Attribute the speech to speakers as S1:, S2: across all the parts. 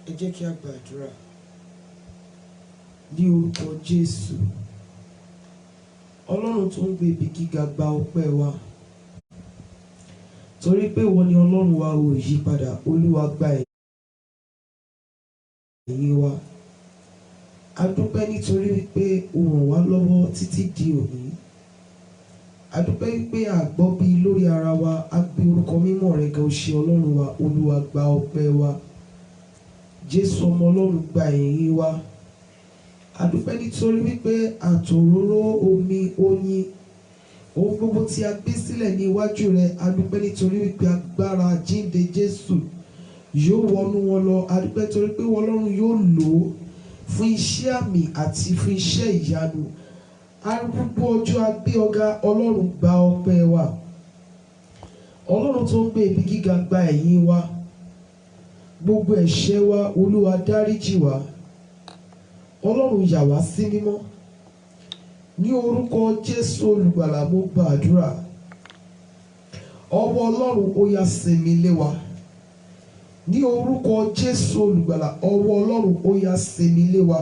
S1: Ẹ jẹ́ kí a gbàdúrà ní orúkọ Jésù. Ọlọ́run tó ń gbé ibi gíga, gba ọpẹ́ wa, torí pé ìwọ ni Ọlọ́run wa, ò yí padà. Olúwa, gba ẹ̀yìn wa. A dúpẹ́ nítorí wípé o ràn wá lọ́wọ́ títí di òní. A dúpẹ́ wípé a gbọ́ bí lórí ara wa, a gbé orúkọ mímọ́ rẹ ga, o ṣé Ọlọ́run wa. Olúwa, gba ọpẹ́ wa. Jésù ọmọ Ọlọ́run, gba ẹ̀yìn wa. A dúpẹ́ nítorí wípé àtòróró, omi, oyin, ohun gbogbo tí a gbé sílẹ̀ ní iwájú rẹ. A dúpẹ́ nítorí wípé agbára jíǹde Jésù yóò wọnú wọn lọ. A dúpẹ́ nítorí pé Ọlọ́run yóò lò ó fún iṣẹ́ àmì àti fún iṣẹ́ ìyanu. Arúgbó ọjọ́, a gbé ọ̀gá. Ọlọ́run, gba ọpẹ́ wa. Ọlọ́run tó ń gbé ibi gíga, gba ẹ̀yìn wa. Gbogbo ẹ̀ṣẹ̀ wa, Olúwa, dáríjì wá. Ọlọ́run, yà wá sí mímọ́. Ní orúkọ Jésù olùgbàlà, mo gbàdúrà. Ọwọ́ Ọlọ́run, ó yá sinmi lé wa. Ní orúkọ Jésù olùgbàlà, ọwọ́ Ọlọ́run, ó yá sinmi lé wa.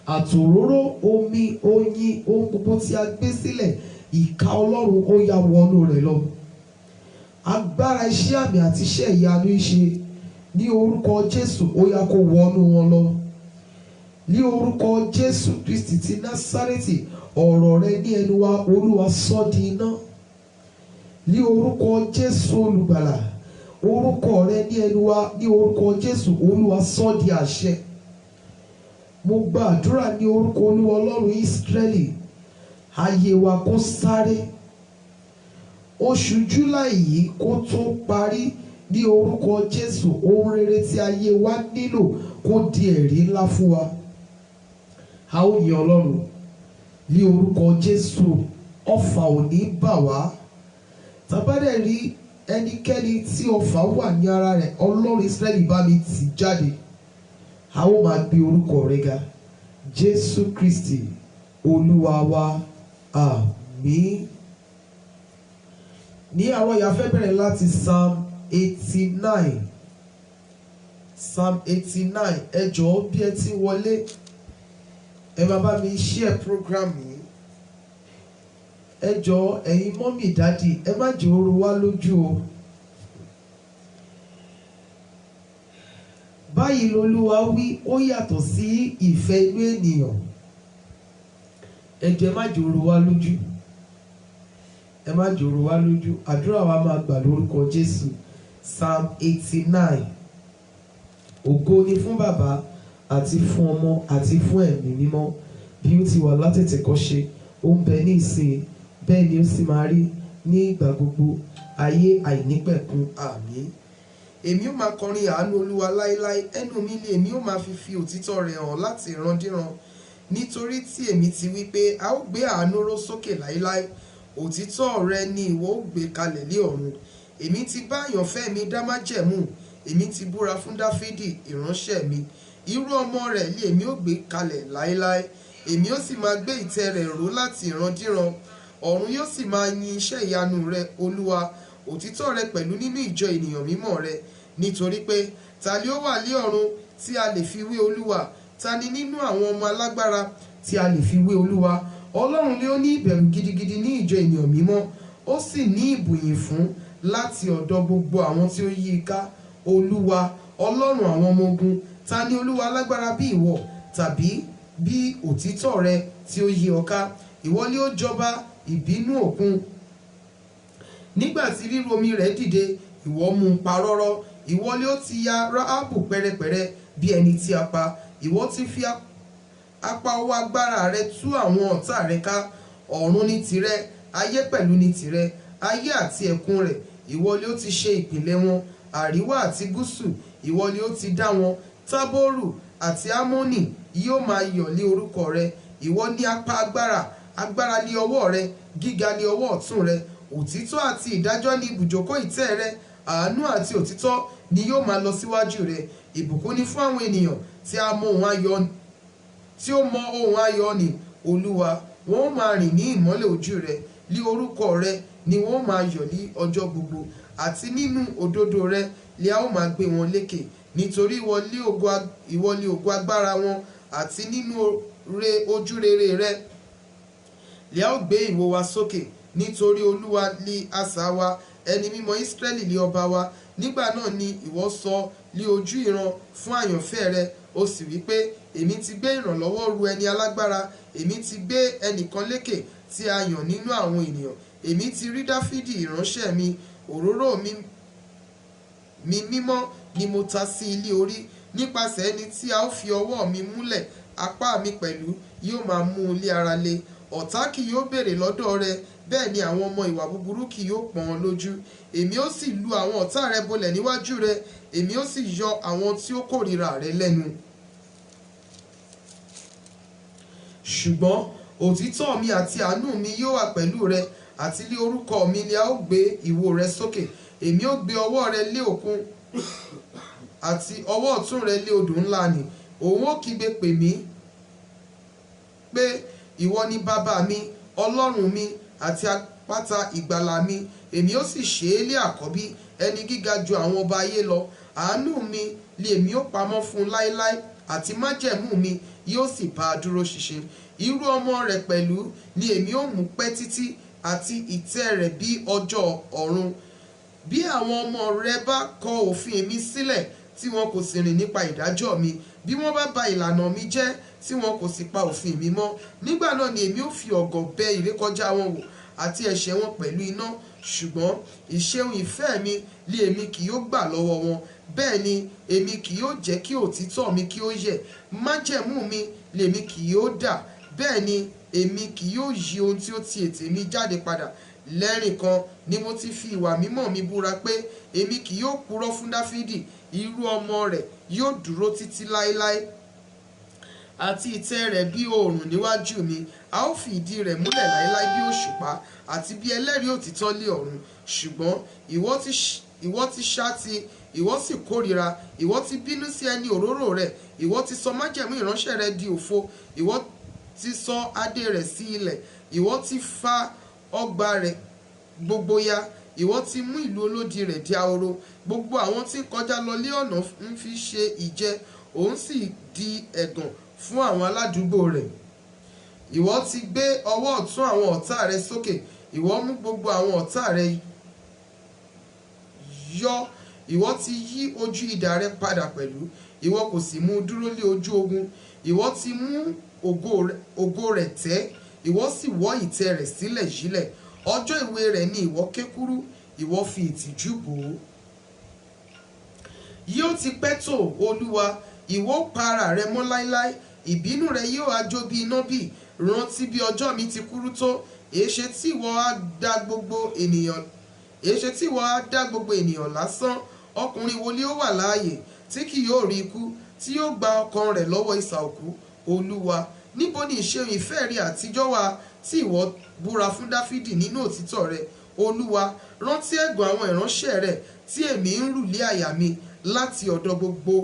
S1: Àtòróró, omi, oyin, ohun gbogbo tí a gbé sílẹ̀, ìka Ọlọ́run, ó yá wọnú rẹ̀ lọ. Agbára iṣẹ́ àmì àti iṣẹ́ ìyanu ṣe ní orúkọ Jésù, ó yá kó wọnú wọn lọ. Ní orúkọ Jésù Kristi ti Násárẹ́tì, ọ̀rọ̀ rẹ ní ẹnu wa, Olúwa, sọ di iná. Ní orúkọ Jésù olùgbàlà, orúkọ rẹ ní ẹnu wa, ní orúkọ Jésù, Olúwa, sọ di àṣẹ. Mo gbàdúrà ní orúkọ Olúwa Ọlọ́run Ísírẹ́lì, ayé wa kó sáré. Oṣù July yìí kó tó parí, ní orúkọ Jésù, ohun rere tí ayé wa nílò kó di ẹ̀rí ńlá fún wa. A ó yin Ọlọ́run ní orúkọ Jésù. Ọfà ò ní bà wá. Tàbádẹ̀ rí ẹnikẹ́ni tí ọfà wà ní ara rẹ̀, Ọlọ́run Ísírẹ́lì, bá mi tì jáde. A ó máa gbé orúkọ rẹ̀ ga. Jésù Kristi Olúwa wa, àmín. Ní àwọn ìyá fẹ́ bẹ̀rẹ̀ láti Psalm 89. Psalm 89. Ẹ jọ̀ọ́ bí ẹ ti wọlé, ẹ máa bá mi share program yìí. Ẹ jọ̀ọ́ ẹ̀yin mọ́mì dádì, ẹ má jẹ́ ó ru wá lójú o. Báyìí l'Olúwa wí, ó yàtọ̀ sí ìfẹ́ inú ènìyàn. Ẹ jọ̀ọ́ ẹ má jẹ́ ó ru wá lójú. Ẹ má jẹ́ ó ru wá lójú. Àdúrà wa máa gbà lórúkọ Jésù. Psalm 89. Ògo ni fún Bàbá àti fún Ọmọ àti fún Ẹ̀mí Mímọ́, bí ó ti wà látètèkọ́ṣe, ó ń bẹ ní ìsìn, bẹ́ẹ̀ ni ó sì máa rí ní ìgbà gbogbo, ayé àìnípẹ̀kun. Àmín. Èmi ó máa kọrin àánú Olúwa láéláé. Ẹnu mi ni èmi ó máa fi òtítọ́ rẹ̀ hàn láti ìrandíran. Nítorí tí èmi ti wí pé a ó gbé àánú ró sókè láéláé. Òtítọ́ rẹ ni ìwọ ó gbé kalẹ̀ lé ọ̀run. Èmi ti bá àyànfẹ́ mi dá májẹ̀mú. Èmi ti búra fún Dáfídì ìránṣẹ́ mi. Irú ọmọ rẹ̀ ni èmi ó gbé kalẹ̀ láéláé. Èmi ó sì máa gbé ìtẹ́ rẹ̀ ró láti ìrandíran. Ọ̀run yóò sì máa yin iṣẹ́ ìyanu rẹ, Olúwa, òtítọ́ rẹ pẹ̀lú nínú ìjọ ènìyàn mímọ́ rẹ. Nítorí pé ta ni ó wà ní ọ̀run tí a lè fi wé Olúwa? Ta ni nínú àwọn ọmọ alágbára tí a lè fi wé Olúwa? Ọlọ́run ni ó ní ìbẹ̀rù gidigidi ní ìjọ ènìyàn mímọ́, ó sì ní ìbùyìn fún láti ọ̀dọ̀ gbogbo àwọn tí ó yí i ká. Olúwa, Ọlọ́run àwọn ọmọ ogun, Ta ni Olúwa alágbára bí ìwọ, tàbí bí òtítọ́ rẹ tí ó yí ọ ká? Ìwọ ni ó jọba ìbínú òkun. Nígbà tí ríru omi rẹ̀ dìde, ìwọ mú un pa rọ́rọ́. Ìwọ ni ó ti ya Ráhábù pẹ́rẹpẹ̀rẹ bí ẹni tí a pa. Ìwọ ti fi apá ọwọ́ agbára rẹ tú àwọn ọ̀tá rẹ ká. Ọ̀run ní tirẹ̀, ayé pẹ̀lú ní tirẹ̀, ayé àti ẹ̀kún rẹ̀. Ìwọ ni ó ti ṣe ìpìlẹ̀ wọn, àríwá àti gúúsù. Ìwọ ni ó ti dá wọn. Tábórù àti Ámónì yóò máa yọ̀ lé orúkọ rẹ. Ìwọ ní apá agbára, agbára ní ọwọ́ rẹ, gíga ní ọwọ́ ọ̀tún rẹ. Òtítọ́ àti ìdájọ́ ní ibùjókòó ìtẹ́ rẹ. Àánú àti òtítọ́ ni yóò máa lọ síwájú rẹ. Ìbùkún ni fún àwọn ènìyàn tí ó mọ ohun ayọ̀ ní Olúwa. Wọ́n ó máa rìn ní ìmọ́lẹ̀ ojú rẹ. Lí orúkọ rẹ ni wọ́n máa yọ̀ ní ọjọ́ gbogbo, àti nínú òdodo rẹ lè a ó máa gbé wọn lékè. Nítorí ìwọ ni ògo agbára wọn, àti nínú ojú rere rẹ lè a ó gbé ìwo wa sókè. Nítorí Olúwa ni asà wa, ẹni mímọ́ Ísírẹ́lì ni ọba wa. Nígbà náà ni ìwọ sọ lí ojú ìran fún àyànfẹ́ rẹ, ó sì wí pé, èmi ti gbé ìrànlọ́wọ́ ru ẹni alágbára. Èmi ti gbé ẹnìkan lékè tí a yàn nínú àwọn ènìyàn. Èmi ti rí Dáfídì ìránṣẹ́ mi. Òróró mi mímọ́ ni mo ta sí ilé orí. Nípasẹ̀ ẹni tí a ó fi ọwọ́ mi múlẹ̀, apá mi pẹ̀lú yóò máa mú un lé ara le. Ọ̀tá kì yóò béèrè lọ́dọ̀ rẹ, bẹ́ẹ̀ ni àwọn ọmọ ìwà búburú kì yóò pọ́n wọn lójú. Èmi ó sì lu àwọn ọ̀tá rẹ bolẹ̀ níwájú rẹ. Èmi ó sì yọ àwọn tí ó kórìíra rẹ lẹ́nu. Ṣùgbọ́n òtítọ́ mi àti àánú mi yóò wà pẹ̀lú rẹ, àti lé orúkọ mi ni a ó gbé ìwo rẹ sókè. Èmi ó gbé ọwọ́ rẹ lé òkun, àti ọwọ́ ọ̀tún rẹ lé odò ńlá nì. Òun ó kígbe pè mí pé, ìwọ ni bàbá mi, Ọlọ́run mi, àti àpáta ìgbàlà mi. Èmi ó sì ṣe é lé àkọ́bí, ẹni gíga ju àwọn ọba ayé lọ. Àánú mi lé èmi ó pamọ́ fún láéláé, àti májẹ̀mú mi yóò sì bá a dúró ṣinṣin. Irú ọmọ rẹ̀ pẹ̀lú ni èmi ó mú pẹ́ títí, àti ìtẹ́ rẹ̀ bí ọjọ́ ọ̀run. Bí àwọn ọmọ rẹ bá kọ òfin mi sílẹ̀, tí wọn kò sì rìn nípa ìdájọ́ mi, bí wọ́n bá ba ìlànà mi jẹ́, tí wọn kò sì pa òfin mi mọ́, nígbà náà ni èmi ó fi ọ̀gọ̀ bẹ ìrékọjá wọn wò, àti ẹ̀ṣẹ̀ wọn pẹ̀lú iná. Ṣùgbọ́n ìṣeun ìfẹ́ mi lé èmi kì yóò gbà lọ́wọ́ wọn, bẹ́ẹ̀ ni èmi kì yóò jẹ́ kí òtítọ́ mi kí ó yẹ̀. Májẹ̀mú mi lèmi kì yóò dà, bẹ́ẹ̀ ni èmi kì yóò yí ohun tí ó ti ètè mi jáde padà. Lẹ́rìn kan ni mo ti fi ìwà mímọ́ mi búra pé èmi kì yóò purọ́ fún Dáfídì. Irú ọmọ rẹ̀ yóò dúró títí láéláé, àti ìtẹ́ rẹ̀ bí oòrùn níwájú mi. A ó fi ìdí rẹ̀ múlẹ̀ láéláé bí òṣùpá, àti bí ẹlẹ́rìí òtítọ́ lé ọ̀run. Ṣùgbọ́n ìwọ ti ṣáàtì, ìwọ sì kórìíra, ìwọ ti bínú sí ẹni òróró rẹ̀. Ìwọ ti sọ májẹ̀mú ìránṣẹ́ rẹ di òfo. Ìwọ ti sọ adé rẹ̀ sí ilẹ̀. Ìwọ ti fa ọgbà rẹ̀ gbogbo ya. Ìwọ ti mú ìlú olódi rẹ̀ di ahoro. Gbogbo àwọn tí ń kọjá lọ lé ọ̀nà ń fi ṣe ìjẹ. Òun sì di ẹ̀gàn fún àwọn aládùúgbò rẹ̀. Ìwọ ti gbé ọwọ́ ọ̀tún àwọn ọ̀tá rẹ sókè. Ìwọ mú gbogbo àwọn ọ̀tá rẹ yọ. Ìwọ ti yí ojú idà rẹ padà pẹ̀lú. Ìwọ kò sì mú dúró lé ojú ogun. Ìwọ ti mú ògo rẹ̀ tẹ́. Ìwọ sì wọ́ ìtẹ́ rẹ̀ sílẹ̀ yílẹ̀. Ọjọ́ ìwé rẹ̀ ni ìwọ ké kúrú. Ìwọ fi ìtìjú bò ó. Yóò ti pẹ́ tó, Olúwa, ìwọ pa ara rẹ mọ́ láéláé. Ìbínú rẹ yóò ha jó bí iná bí. Rántí bí ọjọ́ mi ti kúrú tó. Èéṣe tí ìwọ á dá gbogbo ènìyàn lásán? Ọkùnrin wo ni ó wà láàyè tí kì yóò rí ikú, tí yóò gba ọkàn rẹ̀ lọ́wọ́ isà òkú? Olúwa, níbo ni ìṣeun ìfẹ́ rẹ àtijọ́ wà, tí ìwọ búra fún Dáfídì nínú òtítọ́ rẹ? Olúwa, rántí ẹ̀gàn àwọn ìránṣẹ́ rẹ tí èmi ń rù lé àyà mi láti ọ̀dọ̀ gbogbo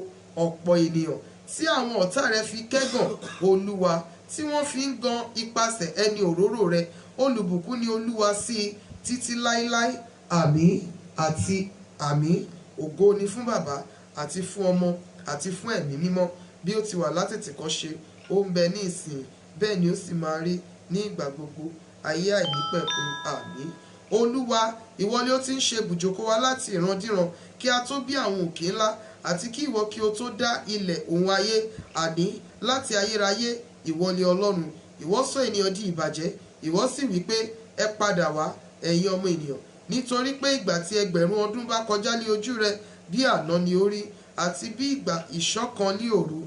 S1: ọ̀pọ̀ ènìyàn tí àwọn ọ̀tá rẹ fi kẹ́gàn. Olúwa, tí wọ́n fi ń gan ipasẹ̀ ẹni òróró rẹ. Olùbùkún ni Olúwa sí títí láéláé. Àmín àti àmín. Ògo ni fún Bàbá àti fún Ọmọ àti fún Ẹ̀mí mímọ́, bí ó ti wà látètèkọ́ṣe, ó ń bẹ ní ìsìn, bẹ́ẹ̀ ni ó sì máa rí ní ìgbà gbogbo, ayé àìnípẹ̀kun. Àmín. Olúwa, ìwọ ni ó ti ń ṣe ibùjókòó wa láti ìrandíran, kí a tó bí àwọn òkè ńlá
S2: àti kí ìwọ kí o tó dá ilẹ̀ òun ayé, àní láti ayérayé ìwọ ni Ọlọ́run. Ìwọ sọ ènìyàn di ìbàjẹ́, ìwọ sì wí pé ẹ padà wá ẹ̀yin ọmọ ènìyàn, nítorí pé ìgbà tí ẹgbẹ̀rún ọdún bá kọjá lé ojú rẹ, bí àná ni ó rí, àti bí ìgbà ìṣọ̀kan lé òru.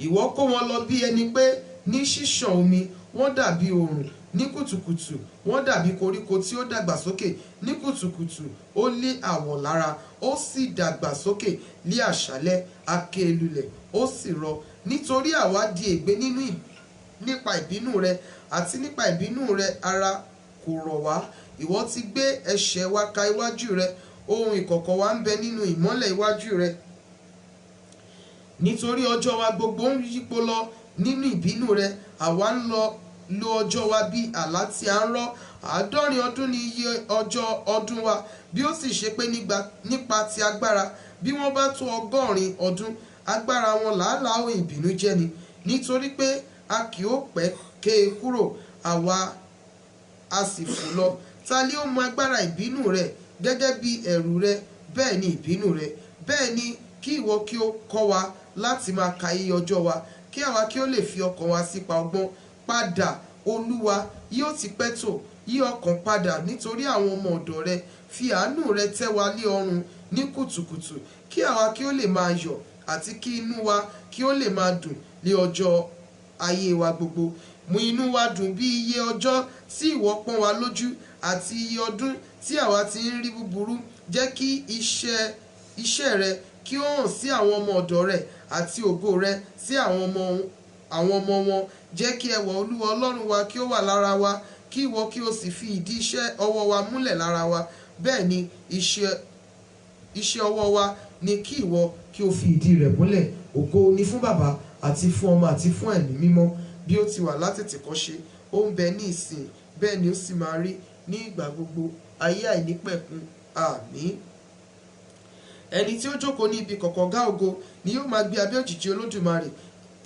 S2: Ìwọ kó wọn lọ bí ẹni pé ní ṣíṣàn omi, wọ́n dàbí oòrùn ní kùtùkùtù, wọ́n dàbí koríko tí ó dàgbà sókè ní kùtùkùtù, ó lé àwọ̀ lára, ó sì dàgbà sókè lé àṣálẹ́, a ké lulẹ̀, ó sì rọ. Nítorí àwa di ègbé nípa ìbínú rẹ, àti nípa ìbínú rẹ ara kò rọ̀ wá. Ìwọ ti gbé ẹ̀ṣẹ̀ wa ka iwájú rẹ, ohun ìkọ̀kọ̀ wa ń bẹ nínú ìmọ́lẹ̀ iwájú rẹ. Nítorí ọjọ́ wa gbogbo ń yípo lọ nínú ìbínú rẹ, àwa ń lo ọjọ́ wa bí àlá tí a ń rọ́. 70 ọdún ni iye ọjọ́ ọdún wa, bí ó sì ṣe pé nípa ti agbára, bí wọ́n bá tó 100 ọdún, agbára wọn làálàá ìbínú jẹ́ ni. Nítorí pé a kì ó pẹ́ ké e kúrò, àwa a sì fò lọ. Ta ni ó mọ agbára ìbínú rẹ? Gẹ́gẹ́ bí ẹ̀rù rẹ bẹ́ẹ̀ ni ìbínú rẹ. Bẹ́ẹ̀ ni kí ìwọ kí ó kọ́ wa láti máa ka iye ọjọ́ wa, kí àwa kí ó lè fi ọkàn wa sípa ọgbọ́n. Padà Olúwa, yóò ti pẹ́ tó, yí ọkàn padà nítorí àwọn ọmọ ọ̀dọ̀ rẹ. Fi àánú rẹ tẹ́ wa lé ọrùn ní kùtùkùtù, kí àwa kí ó lè máa yọ̀, àti kí inú wa kí ó lè máa dùn lé ọjọ́ ayé wa gbogbo. Mú inú wa dùn bí iye ọjọ́ tí ìwọ pọ́n wa lójú, àti iye ọdún tí àwa ti ń rí búburú. Jẹ́ kí iṣẹ́ rẹ kí ó hàn sí àwọn ọmọ ọ̀dọ̀ rẹ, àti ògo rẹ sí àwọn ọmọ wọn. Jẹ́ kí ẹwà Olúwa Ọlọ́run wa kí ó wà lára wa, kí ìwọ kí o sì fi ìdí iṣẹ́ ọwọ́ wa múlẹ̀ lára wa. Bẹ́ẹ̀ ni iṣẹ́ ọwọ́ wa ni kí ìwọ kí o fi ìdí rẹ̀ múlẹ̀. Ògo ni fún Baba àti fún Ọmọ àti fún Ẹ̀mí Mímọ́, bí ó ti wà látètèkọ́ṣe, ó ń bẹ ní ìsìn, bẹ́ẹ̀ ni ó sì máa rí ní ìgbà gbogbo, ayé àìnípẹ̀kun. Àmín. Ẹni tí ó jókòó ní ibi kọ̀kọ̀ ọ̀gá ògo ni yóò máa gbé abẹ́ òjìji Olódùmarè.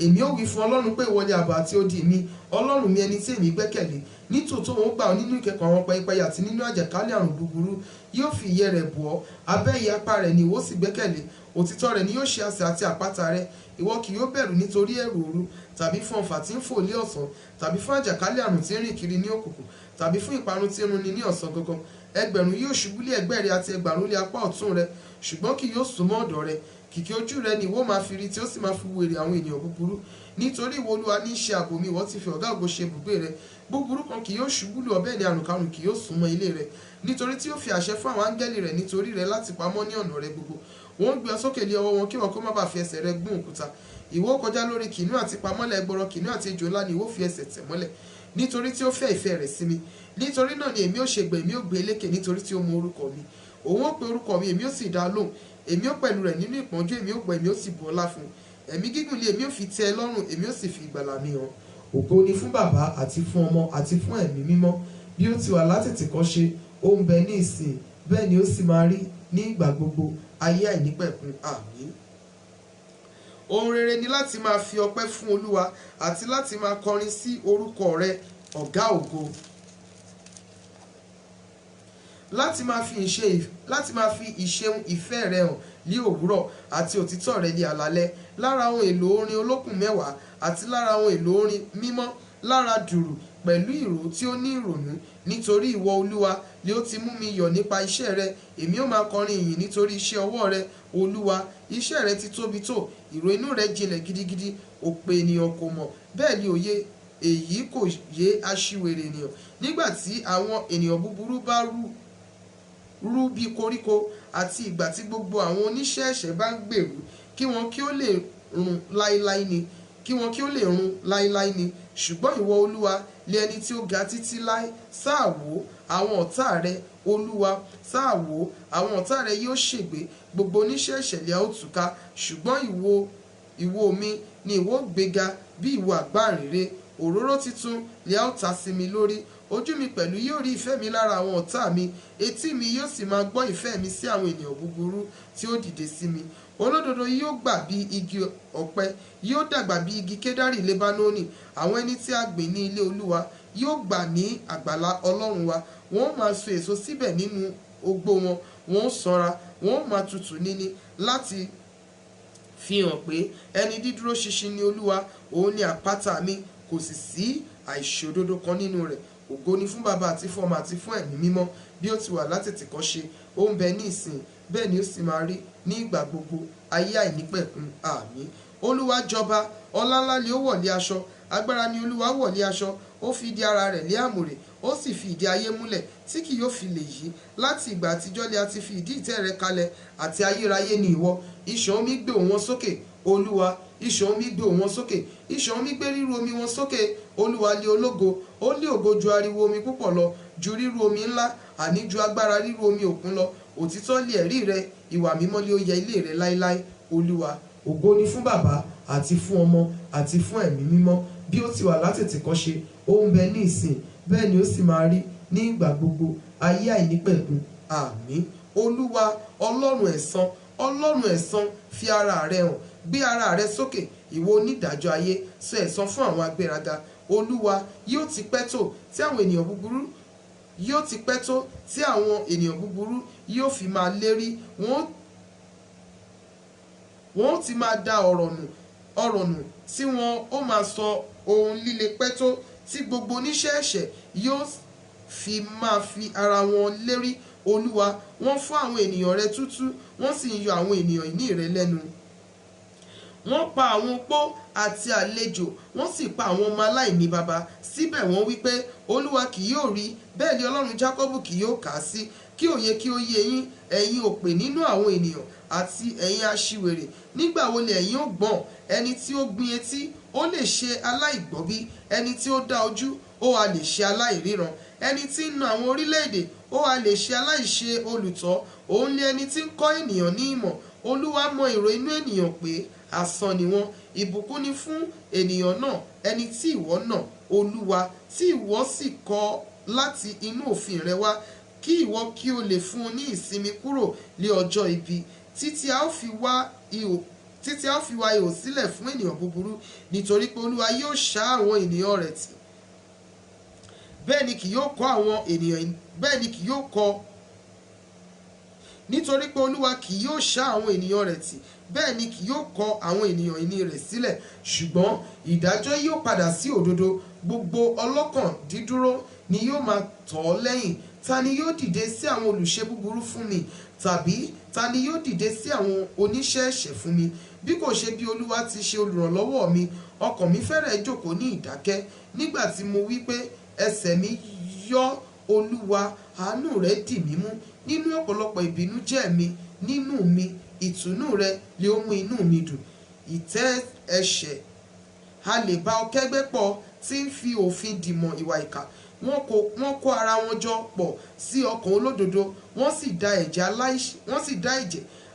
S2: Èmi ó wí fún Ọlọ́run pé ìwọ ni ààbò àti odi mi, Ọlọ́run mi, ẹni tí èmi gbẹ́kẹ̀lé. Nítòótọ́ òun gbà ọ́ nínú ìkẹ́kọ̀ọ́ àwọn pẹyẹpẹyẹ àti nínú àjàkálẹ̀ àrùn búburú. Yóò fi ìyẹ́ rẹ̀ bò ọ́, abẹ́ ìyẹ́ apá rẹ̀ ni ìwọ sì gbẹ́kẹ̀lé. Òtítọ́ rẹ̀ ni yóò ṣe asà àti àpáta rẹ̀. Ìwọ kì yóò bẹ̀rù nítorí ẹ̀rù òru, tàbí fún ọfà tí ń fò lé ọ̀sán, tàbí fún àjàkálẹ̀ àrùn tí ń rìn kiri ní òkùnkùn, tàbí fún ìparun tí ń runi ní ọ̀sán gangan. Ẹgbẹ̀rún yóò ṣubú lé ẹ̀gbẹ́ rẹ, àti ẹgbàárún lé apá ọ̀tún rẹ, ṣùgbọ́n kì yóò súnmọ́ ọ̀dọ̀ rẹ. Kìkì ojú rẹ ni ìwọ máa fi rí, tí ó sì máa fi wo èrè àwọn ènìyàn búburú. Nítorí ìwọ Olúwa ní í ṣe ààbò mi, ìwọ ti fi ọ̀gá ògo ṣe ibùgbé rẹ. Búburú kan kì yóò ṣubú lù ọ́, bẹ́ẹ̀ ni àrùnkárùn kì yóò súnmọ́ ilé rẹ. Nítorí tí ó fi àṣẹ fún àwọn áńgẹ́lì rẹ̀ nítorí rẹ, láti pamọ́ ní ọ̀nà rẹ gbogbo. Wọ́n gbé ọ sókè lé ọwọ́ wọn, kí wọn kó má bàa fi ẹsẹ̀ rẹ gún òkúta. Ìwọ kọjá lórí kìnnìún àti pamọ́lẹ̀ ẹgbọrọ kìnnìún àti ejò ńlá ni ìwọ fi ẹsẹ̀ tẹ̀ mọ́lẹ̀. Nítorí tí ó fẹ́ ìfẹ́ rẹ̀ sí mi. Nítorí náà ni èmi ó ṣe gbè, èmi ó gbé lékè, nítorí tí ó mọ orúkọ mi. Òun ó pe orúkọ mi, èmi ó sì dá a lóhùn. Èmi ó pẹ̀lú rẹ̀ nínú ìpọ́njú, èmi ó gbọ́, èmi ó sì bu ọlá fún un. Ẹ̀mí gígùn lé èmi ó fi tẹ́ ẹ lọ́rùn, èmi ó sì fi ìgbàlà mi hàn. Ògo ni fún Bàbá àti fún Ọmọ àti fún Ẹ̀mí Mímọ́, bí ó ti wà látètèkọ́ṣe, ó ń bẹ ní ìsìn, bẹ́ẹ̀ ni ó sì máa rí ní ìgbà gbogbo, ayé àìnípẹ̀kun. Àmín. Ohun rere ni láti máa fi ọpẹ́ fún Olúwa, àti láti máa kọrin sí orúkọ rẹ̀, ọ̀gá ògo. Láti máa fi ìṣeun ìfẹ́ rẹ hàn ní òwúrọ̀, àti òtítọ́ rẹ ní àlàálẹ̀. Lára ohun èlò orin olókùn 10, àti lára ohun èlò orin mímọ́, lára dùrù pẹ̀lú ìró tí ó ní ìrònú. Nítorí ìwọ Olúwa ni ó ti mú mi yọ̀ nípa iṣẹ́ rẹ. Èmi ó máa kọrin ìyìn nítorí iṣẹ́ ọwọ́ rẹ, Olúwa. Iṣẹ́ rẹ ti tóbi tó, ìrò inú rẹ jinlẹ̀ gidigidi. Òpè ènìyàn kò mọ̀, bẹ́ẹ̀ ni òye èyí kò yé aṣiwèrè ènìyàn. Nígbà tí àwọn ènìyàn búburú bá rú bí koríko, àti ìgbà tí gbogbo àwọn oníṣẹ́ ẹ̀ṣẹ̀ bá ń gbèrú, kí wọn kí ó lè run láéláé ni. Ṣùgbọ́n ìwọ Olúwa lé ẹni tí ó ga títí láé. Sáà wò àwọn ọ̀tá rẹ, Olúwa, sáà wò àwọn ọ̀tá rẹ yóò ṣègbé. Gbogbo oníṣẹ́ ẹ̀ṣẹ̀ lé a ó túká. Ṣùgbọ́n ìwo mi ni ìwọ gbéga bí ìwo àgbáǹréré. Òróró titun lé a ó ta sí mi lórí. Ojú mi pẹ̀lú yóò rí ìfẹ́ mi lára àwọn ọ̀tá mi. Etí mi yóò sì máa gbọ́ ìfẹ́ mi sí àwọn ènìyàn búburú tí ó dìde sí mi. Olódodo yóò gbà bí igi ọ̀pẹ, yóò dàgbà bí igi kédárì Lebanoni. Àwọn ẹni tí a gbìn ní ilé Olúwa yóò gbà ní àgbàlá Ọlọ́run wa. Wọ́n máa so èso síbẹ̀ nínú ogbó wọn, wọ́n sanra, wọn ó máa tutù níní láti fi hàn pé ẹni dídúró ṣinṣin ni Olúwa, òun ni àpáta mi, kò sì sí àìṣòdodo kan nínú rẹ̀. Ògo ni fún Baba àti fún Ọmọ àti fún Ẹ̀mí mímọ́, bí ó ti wà látètèkọ́ṣe, ó ń bẹ ní ìsìn, bẹ́ẹ̀ ni ó sì máa rí ní ìgbà gbogbo, ayé àìnípẹ̀kun. Àmín. Olúwa jọba, ọlá ńlá ni ó wọ̀lé aṣọ, agbára ni Olúwa wọ̀lé aṣọ, ó fi ìdí ara rẹ̀ lé àmùrè, ó sì fi ìdí ayé múlẹ̀ tí kì yóò fi lè yí. Láti ìgbà àtijọ́ ni a ti fi ìdí ìtẹ́ rẹ̀ kalẹ̀, àti ayérayé ni ìwọ. Ìṣàn omi gbé òun wọn sókè, Olúwa, ìṣàn omi gbé òun wọn sókè, ìṣàn omi gbé ríru omi wọn sókè. Olúwa lé ológo, ó lé ògo ju ariwo omi púpọ̀ lọ, ju ríru omi ńlá, àní ju agbára ríru omi òkun lọ. Òtítọ́ lé ẹ̀rí rẹ, ìwà mímọ́ lé ó yẹ ilé rẹ láéláé. Olúwa, ògo ni fún Baba àti fún Ọmọ àti fún Ẹ̀mí mímọ́, bí ó ti wà látètèkọ́ṣe, ó ń bẹ ní ìsìn, bẹ́ẹ̀ ni ó sì máa rí ní ìgbà gbogbo, ayé àìnípẹ̀kun. Àmín. Olúwa, Ọlọ́run ẹ̀san, Ọlọ́run ẹ̀san, fi ara rẹ hàn, gbé ara rẹ sókè, ìwọ onídàájọ́ ayé, sọ ẹ̀san fún àwọn agbéraga. Olúwa, yóò ti pẹ́ tó tí àwọn ènìyàn búburú yóò fi máa lérí, wọ́n ó ti máa da ọ̀rọ̀ nù tí wọn ó máa sọ ohun líle pẹ́ tó, tí gbogbo oníṣẹ́ ẹ̀ṣẹ̀ yóò fi máa fi ara wọn lérí. Olúwa, wọ́n fọ́ àwọn ènìyàn rẹ tútú, wọ́n sì ń yọ àwọn ènìyàn ìní rẹ lẹ́nu. Wọ́n pa àwọn opó àti àlejò, wọ́n sì pa àwọn ọmọ aláìní baba. Síbẹ̀ wọ́n wí pé, Olúwa kì yóò rí, bẹ́ẹ̀ ni Ọlọ́run Jákọ́bù kì yóò kà á sí. Kí òye kí ó yé yín, ẹ̀yin òpè nínú àwọn ènìyàn àti ẹ̀yin aṣiwèrè. Nígbà wo ni ẹ̀yin ó gbọ́n? Ẹni tí ó gbin etí, ó lè ṣe aláìgbọ́ bí? Ẹni tí ó dá ojú, ó wá lè ṣe aláìríran? Ẹni tí ń na àwọn orílẹ̀-èdè, ó wá lè ṣe aláìṣe olùtọ́? Òun ni ẹni tí ń kọ́ ènìyàn ní ìmọ̀. Olúwa mọ èrò inú ènìyàn pé asán ni wọ́n. Ìbùkún ni fún ènìyàn náà ẹni tí ìwọ nà, Olúwa, tí ìwọ sì kọ̀ láti inú òfin rẹ wá, kí ìwọ kí o lè fún un ní ìsinmi kúrò lé ọjọ́ ibi, títí a ó fi wá ihò sílẹ̀ fún ènìyàn búburú. Nítorí pé Olúwa yóò ṣá àwọn ènìyàn rẹ̀ tì, bẹ́ẹ̀ ni kì yóò kọ̀ nítorí pé Olúwa kì yóò ṣá àwọn ènìyàn rẹ̀ tì, bẹ́ẹ̀ ni kì yóò kọ̀ àwọn ènìyàn ìní rẹ̀ sílẹ̀. Ṣùgbọ́n ìdájọ́ yóò padà sí òdodo, gbogbo ọlọ́kàn dídúró ni yóò máa tọ̀ ọ́ lẹ́yìn. Ta ni yóò dìde sí àwọn olùṣe búburú fún mi? Tàbí ta ni yóò dìde sí àwọn oníṣẹ́ ẹ̀ṣẹ̀ fún mi? Bí kò ṣe bí Olúwa ti ṣe olùrànlọ́wọ́ mi, ọkàn mi fẹ́rẹ̀ jókòó ní ìdákẹ́. Nígbà tí mo wí pé ẹsẹ̀ mi yọ́, Olúwa, àánú rẹ dì mí mú. Nínú ọ̀pọ̀lọpọ̀ ìbìnújẹ́ mi, nínú mi, ìtùnú rẹ lé ó mú inú mi dùn. Ìtẹ́ ẹ̀ṣẹ̀ a lè bá ọ kẹ́gbẹ́ pọ̀, tí ń fi òfin dìmọ̀ ìwà ìkà. Wọ́n kó ara wọn jọ pọ̀ sí ọkàn olódodo, wọ́n sì dá ẹ̀jẹ̀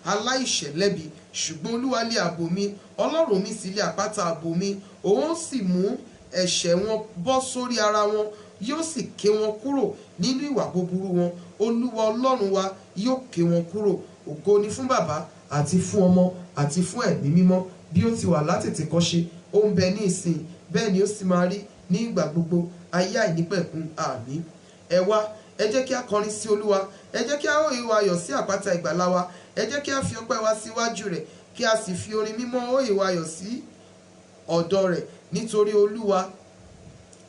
S2: aláìṣẹ̀ lẹ́bi. Ṣùgbọ́n Olúwa lé ààbò mi, Ọlọ́run mi sì lé àpáta ààbò mi. Òun sì mú ẹ̀ṣẹ̀ wọn bọ́ sórí ara wọn, yóò sì ké wọn kúrò nínú ìwà búburú wọn. Olúwa Ọlọ́run wa yóò ké wọn kúrò. Ògo ni fún Baba àti fún Ọmọ àti fún Ẹ̀mí mímọ́, bí ó ti wà látètèkọ́ṣe, ó ń bẹ ní ìsìn, bẹ́ẹ̀ ni ó sì máa rí ní ìgbà gbogbo, ayé àìnípẹ̀kun. Àmín. Ẹ wá, ẹ jẹ́ kí a kọrin sí Olúwa, ẹ jẹ́ kí a hó ìhó ayọ̀ sí àpáta ìgbàlà wa, ẹ jẹ́ kí a fi ọpẹ́ wa síwájú rẹ̀, kí a sì fi orin mímọ́ hó ìhó ayọ̀ sí ọ̀dọ̀ rẹ̀. Nítorí Olúwa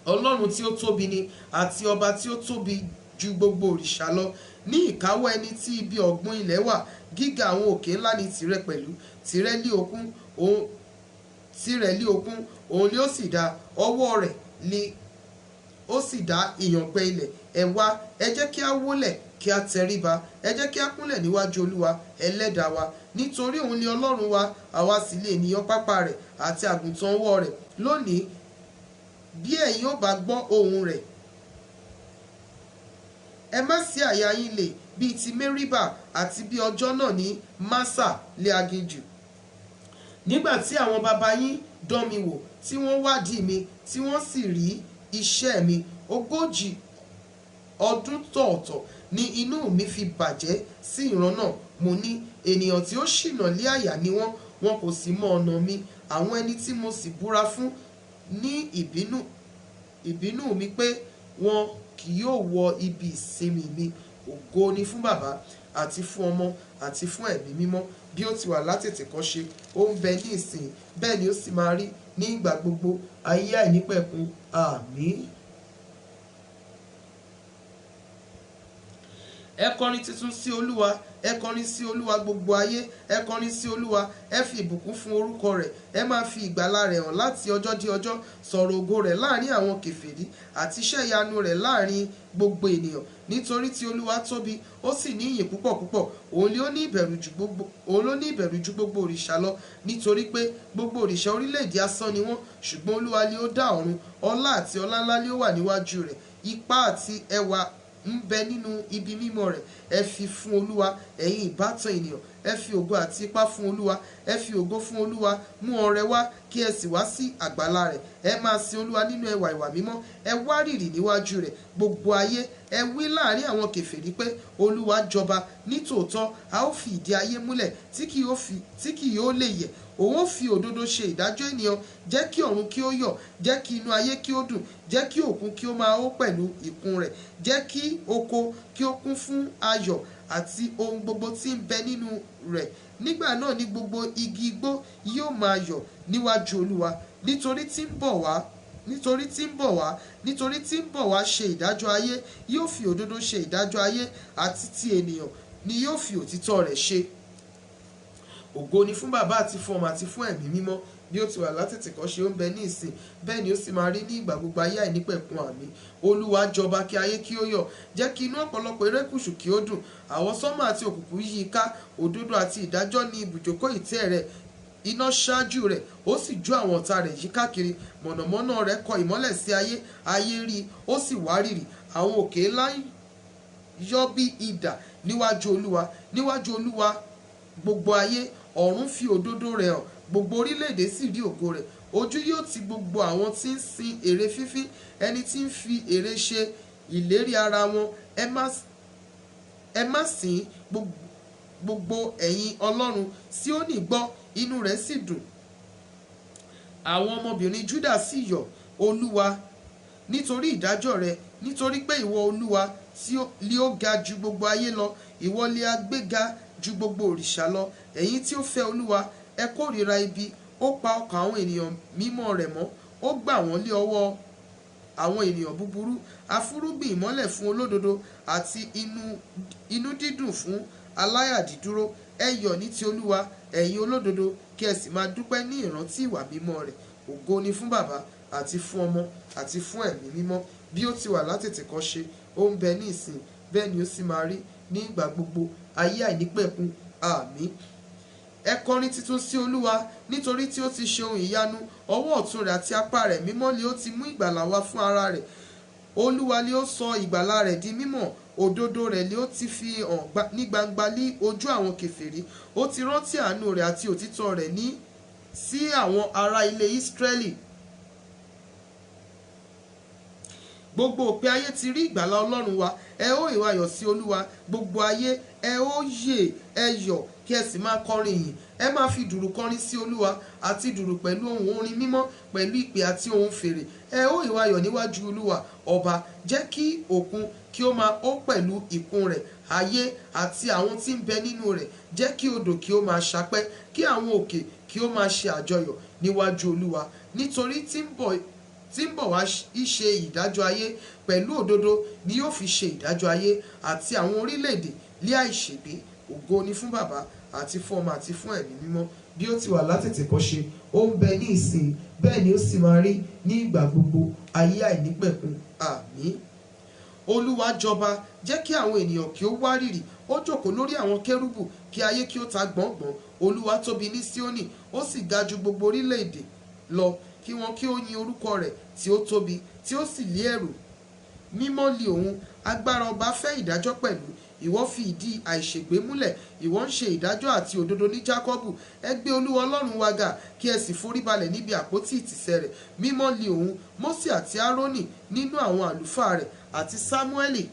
S2: Ọlọ́run tí ó tóbi ni, àti ọba tí ó tóbi ju gbogbo òrìṣà lọ. Ní ìkáwọ́ ẹni tí ibi ọ̀gbun ilẹ̀ wà, gíga àwọn òkè ńlá ni tìrẹ pẹ̀lú. Tìrẹ lé òkun, òun ni ó sì dá, ọwọ́ rẹ̀ ni ó sì dá ìyànpẹ̀ ilẹ̀. Ẹ wá, ẹ jẹ́ kí a wólẹ̀, kí a tẹríba, ẹ jẹ́ kí a kúnlẹ̀ níwájú Olúwa ẹlẹ́dàá wa. Nítorí òun ni Ọlọ́run wa, àwa sì lè ènìyàn pápá rẹ̀ àti àgùntàn ọwọ́ rẹ̀. Lónìí, bí ẹ̀yin ò bá gbọ́ ohùn rẹ̀, ẹ má sí àyà yín lè bíi ti Meriba àti bí ọjọ́ náà ní Massa lé aginjù. Nígbà tí àwọn baba yín dán mi wò, tí wọ́n wádìí mi, tí wọ́n sì rí iṣẹ́ mi, 40 ọdún tọ̀ọ̀tọ̀ ni inú mi fi bàjẹ́ sí ìran náà. Mo ní, ènìyàn tí ó ṣìnà lé àyà ni wọ́n, wọn kò sì mọ ọ̀nà mi. Àwọn ẹni tí mo sì búra fún ní ìbínú mi pé wọn kì yóò wọ ibi ìsinmi mi. Ògo ni fún Baba àti fún ọmọ àti fún ẹ̀mí mímọ́ bí ó ti wà látètèkọ́ṣe ó ń bẹ ní ìsìn bẹ́ẹ̀ ni ó sì máa rí ní ìgbà gbogbo ayé àìnípẹ̀kun àmín. ẹ kọrin tuntun sí olúwa, ẹ kọrin sí olúwa gbogbo ayé, ẹ kọrin sí olúwa, ẹ fi ìbùkún fún orúkọ rẹ̀, ẹ máa fi ìgbàlà rẹ̀ hàn láti ọjọ́ dé ọjọ́, sọ̀rọ̀ ògo rẹ̀ láàrin àwọn kèfèrí àti iṣẹ́ ìyanu rẹ̀ láàrin gbogbo ènìyàn. Nítorí tí olúwa tóbi ó sì ní ìyìn púpọ̀ púpọ̀, òun ló ní ìbẹ̀rù ju gbogbo òrìṣà lọ. Nítorí pé gbogbo òrìṣà orílẹ̀-èdè asán ni wọ́n, ṣùgbọ́n olúwa ni ó dá ọ̀run, ọlá àti ọlá ńlá ni ó wà níwájú rẹ̀, ipá àti ẹwà ń bẹ nínú ibi mímọ́ rẹ̀. Ẹ fi fún olúwa, ẹ̀yin ìbátan ènìyàn, ẹ fi ògo àti ipá fún olúwa, ẹ fi ògo fún olúwa, mú ọrẹ wá kí ẹ sì wá sí àgbàlá rẹ̀. Ẹ máa sin olúwa nínú ẹwà ìwà mímọ́, ẹ wárìrì níwájú rẹ̀ gbogbo ayé. Ẹ wí láàrin àwọn kèfèrí pé olúwa jọba. Nítòótọ́ a ó fi ìdí ayé múlẹ̀ tí kì yóò lè yẹ̀. Òun ó fi òdodo ṣe ìdájọ́ ènìyàn. Jẹ́ kí ọ̀run kí ó yọ̀, jẹ́ kí inú ayé kí ó dùn, jẹ́ kí òkun kí ó máa hó pẹ̀lú ìkún rẹ̀, jẹ́ kí oko kí ó kún fún ayọ̀ àti ohun gbogbo tí ń bẹ nínú rẹ̀. Nígbà náà ni gbogbo igi igbó yóò máa yọ̀ níwájú olúwa, nítorí tí ń bọ̀ wá ṣe ìdájọ́ ayé. Yóò fi òdodo ṣe ìdájọ́ ayé, àti ti ènìyàn ni yóò fi òtítọ́ rẹ̀ ṣe. Ògo ni fún bàbá àti fún ọmọ àti fún ẹ̀mí mímọ́ bí ó ti wà látètèkọ́ṣe ó ń bẹ ní ìsìn bẹ́ẹ̀ ni ó sì máa rí ní ìgbà gbogbo ayé àìnípẹ̀kun àmín. Olúwa jọba kí ayé kí ó yọ̀, jẹ́ kí inú ọ̀pọ̀lọpọ̀ erékùṣù kí ó dùn. Àwọn sánmọ̀ àti òkùnkùn yí i ká, òdodo àti ìdájọ́ ni ibùjókòó ìtẹ́ rẹ̀. Iná ṣáájú rẹ̀ ó sì jó àwọn ọ̀tá rẹ̀ yí káàkiri. Mọ̀nàmọ́ná rẹ̀ kọ ìmọ́lẹ̀ sí ayé, ayé rí i ó sì wárìrì. Àwọn òkè ńlá yọ́ bí idà níwájú olúwa gbogbo ayé. Ọ̀run fi òdodo rẹ̀ hàn, gbogbo orílẹ̀-èdè sì rí ògo rẹ̀. Ojú yóò ti gbogbo àwọn tí ń sin ère fífín, ẹni tí ń fi ère ṣe ìlérí ara wọn. Ẹ má sìn gbogbo ẹ̀yin ọlọ́run. Síónì gbọ́, inú rẹ̀ sì dùn. Àwọn ọmọbìnrin Júdà sì yọ̀ olúwa nítorí ìdájọ́ rẹ̀. Nítorí pé ìwọ olúwa tí ó ga ju gbogbo ayé lọ, ìwọ lé a gbéga ju gbogbo òrìṣà lọ. Ẹ̀yin tí ó fẹ́ olúwa, ẹ kórìíra ibi. Ó pa ọkàn àwọn ènìyàn mímọ́ rẹ̀ mọ́, ó gbà wọ́n lé ọwọ́ àwọn ènìyàn búburú. Afúrúgbìn ìmọ́lẹ̀ fún olódodo àti inú dídùn fún aláyàdídúró. Ẹ yọ̀ ní ti olúwa, ẹ̀yin olódodo, kí ẹ sì máa dúpẹ́ ní ìrántí ìwà mímọ́ rẹ̀. Ògo ni fún bàbá àti fún ọmọ àti fún ẹ̀mí mímọ́ bí ó ti wà látètèkọ́ṣe ó ń bẹ ní ìsìn bẹ́ẹ̀ ni ó sì máa rí ní ìgbà gbogbo ayé àìnípẹ̀kun àmín. Ẹ kọrin tuntun sí olúwa, nítorí tí ó ti ṣe ohun ìyanu. Ọwọ́ ọ̀tún rẹ̀ àti apá rẹ̀ mímọ́ ni ó ti mú ìgbàlà wá fún ara rẹ̀. Olúwa ni ó sọ ìgbàlà rẹ̀ di mímọ̀, òdodo rẹ̀ ni ó ti fi hàn ní gbangba ní ojú àwọn kèfèrí. Ó ti rántí àánú rẹ̀ àti òtítọ́ rẹ̀ sí àwọn ará ilé Ísírẹ́lì. Gbogbo òpin ayé ti rí ìgbàlà Ọlọ́run wa. Ẹ hó ìwà ayọ̀ sí olúwa gbogbo ayé. Ẹ hó yè, ẹ yọ̀ kí ẹ sì máa kọrin ìyìn. Ẹ máa fi dùrù kọrin sí olúwa àti dùrù pẹ̀lú ohùn orin mímọ́, pẹ̀lú ìpè àti ohùn fèrè. Ẹ hó ìwà ayọ̀ níwájú olúwa ọba. Jẹ́ kí òkun kí ó máa hó pẹ̀lú ìkún rẹ̀, ayé àti àwọn tí ń bẹ nínú rẹ̀. Jẹ́ kí odò kí ó máa ṣápẹ́, kí àwọn òkè kí ó máa ṣe àjọyọ̀ níwájú olúwa. Nítorí tí ń bọ̀ wá ṣe ìdájọ́ ayé, pẹ̀lú òdodo ni yóò fi ṣe ìdájọ́ ayé àti àwọn orílẹ̀-èdè lé àìṣègbé. Ògo ni fún bàbá àti fún ọmọ àti fún ẹ̀mí mímọ́ bí ó ti wà látètèkọ́ṣe ó ń bẹ ní ìsìn bẹ́ẹ̀ ni ó sì máa rí ní ìgbà gbogbo ayé àìnípẹ̀kun àmín. Olúwa jọba, jẹ́ kí àwọn ènìyàn kí ó wárìrì. Ó jókòó lórí àwọn kérúbù, kí ayé kí ó ta gbọ̀ngbọ̀n. Olúwa tóbi ní Síónì, ó sì ga ju gbogbo orílẹ̀-èdè lọ. Kí wọn kí ó yin orúkọ rẹ̀ tí ó tóbi, tí ó sì lé ẹ̀rù. Mímọ́ li òun, agbára ọba fẹ́ ìdájọ́ pẹ̀lú. Ìwọ fi ìdí àìṣègbé múlẹ̀, ìwọ ń ṣe ìdájọ́ àti òdodo ní Jákọ́bù. Ẹ gbé olúwa ọlọ́run wa ga, kí ẹ sì foríbalẹ̀ níbi àpótí ìtìsẹ̀ rẹ̀. Mímọ́ li òun, Mósè àti Árónì nínú àwọn àlùfáà rẹ̀, àti Sámúẹ́lì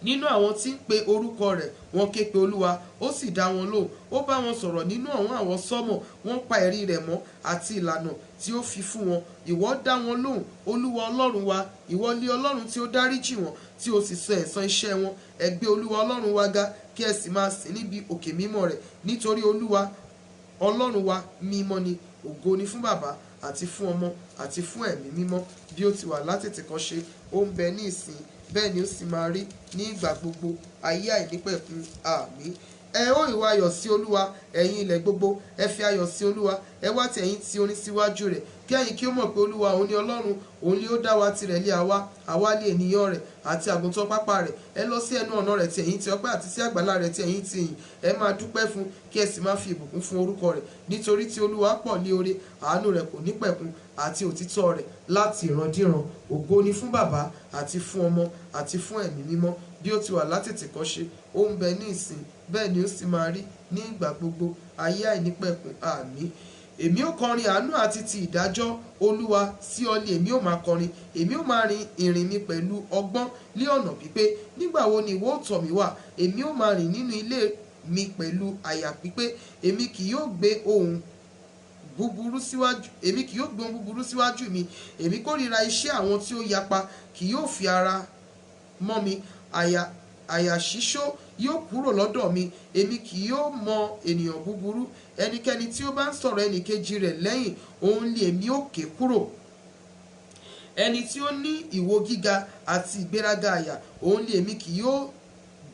S2: nínú àwọn tí ń pe orúkọ rẹ̀ wọ́n ké pe Olúwa ó sì dá wọn lóhùn. Ó bá wọn sọ̀rọ̀ nínú ọ̀hún àwọn sọ́mọ̀, wọ́n pa ẹ̀rí rẹ̀ mọ́ àti ìlànà tí ó fi fún wọn. Ìwọ dá wọn lóhùn, Olúwa Ọlọ́run wa, ìwọ lé Ọlọ́run tí ó dáríjì wọn, tí ó sì sọ ẹ̀san iṣẹ́ wọn. Ẹ gbé Olúwa Ọlọ́run wa ga, kí ẹ sì máa sìn níbi òkè mímọ́ rẹ̀, nítorí Olúwa Ọlọ́run wa mímọ́ ni. Ògo ni fún Baba àti fún Ọmọ àti fún Ẹ̀mí mímọ́, bí ó ti wà látètèkọ́ṣe, ó ń bẹ ní ìsìn, bẹ́ẹ̀ ni ó sì máa rí ní ìgbà gbogbo, ayé àìnípẹ̀kun. Àmín. Ẹ ó ìwà ayọ̀ sí Olúwa, ẹ̀yin ilẹ̀ gbogbo, ẹ fi ayọ̀ sí Olúwa, ẹ wá ti ẹ̀yin tí orin síwájú rẹ̀. Kí ẹ̀yin kí ó mọ̀ pé Olúwa òun ni Ọlọ́run, òun ni ó dá wa, tirẹ̀ lé àwa, àwa lé ènìyàn rẹ̀ àti àgùntàn pápá rẹ̀. Ẹ lọ sí ẹnu ọ̀nà rẹ̀ ti ẹ̀yin ti ọpẹ́ àti sí àgbàlá rẹ̀ ti ẹ̀yin ti ìyìn. Ẹ máa dúpẹ́ fún, kí ẹ sì máa fi ìbùkún fún orúkọ rẹ̀, nítorí tí Olúwa pọ̀ ní oore, àánú rẹ̀ kò ní pẹ̀kun, àti òtítọ́ rẹ̀ láti ìrandíran. Ògo ni fún Baba àti fún Ọmọ àti fún Ẹ̀mí mímọ́, bí ó ti wà látètèkọ́ṣe, ó ń bẹ ní ìsìn, bẹ́ẹ̀ ni ó sì máa rí ní ìgbà gbogbo, ayé àìnípẹ̀kun. Àmín. Èmi ó kọrin àánú àti ti ìdájọ́ Olúwa, sí ọ ni èmi ó máa kọrin. Èmi ó máa rin ìrìn mi pẹ̀lú ọgbọ́n lé ọ̀nà pípé. Nígbà wo ni ìwọ ó tọ̀ mí wá? Èmi ó máa rìn nínú ilé mi pẹ̀lú àyà pípé. Èmi kì yóò gbé ohun búburú síwájú mi. Èmi kórìíra iṣẹ́ àwọn tí ó yapa, kì yóò fi ara mọ́ mi. Àyà ṣíṣó yóò kúrò lọ́dọ̀ mi. Èmi kì yóò mọ ènìyàn búburú. Ẹnikẹ́ni tí ó bá ń sọ̀rọ̀ ẹnìkejì rẹ̀ lẹ́yìn, òun ni èmi ó ké kúrò. Ẹni tí ó ní ìwo gíga àti ìgbéraga àyà, òun ni èmi kì yóò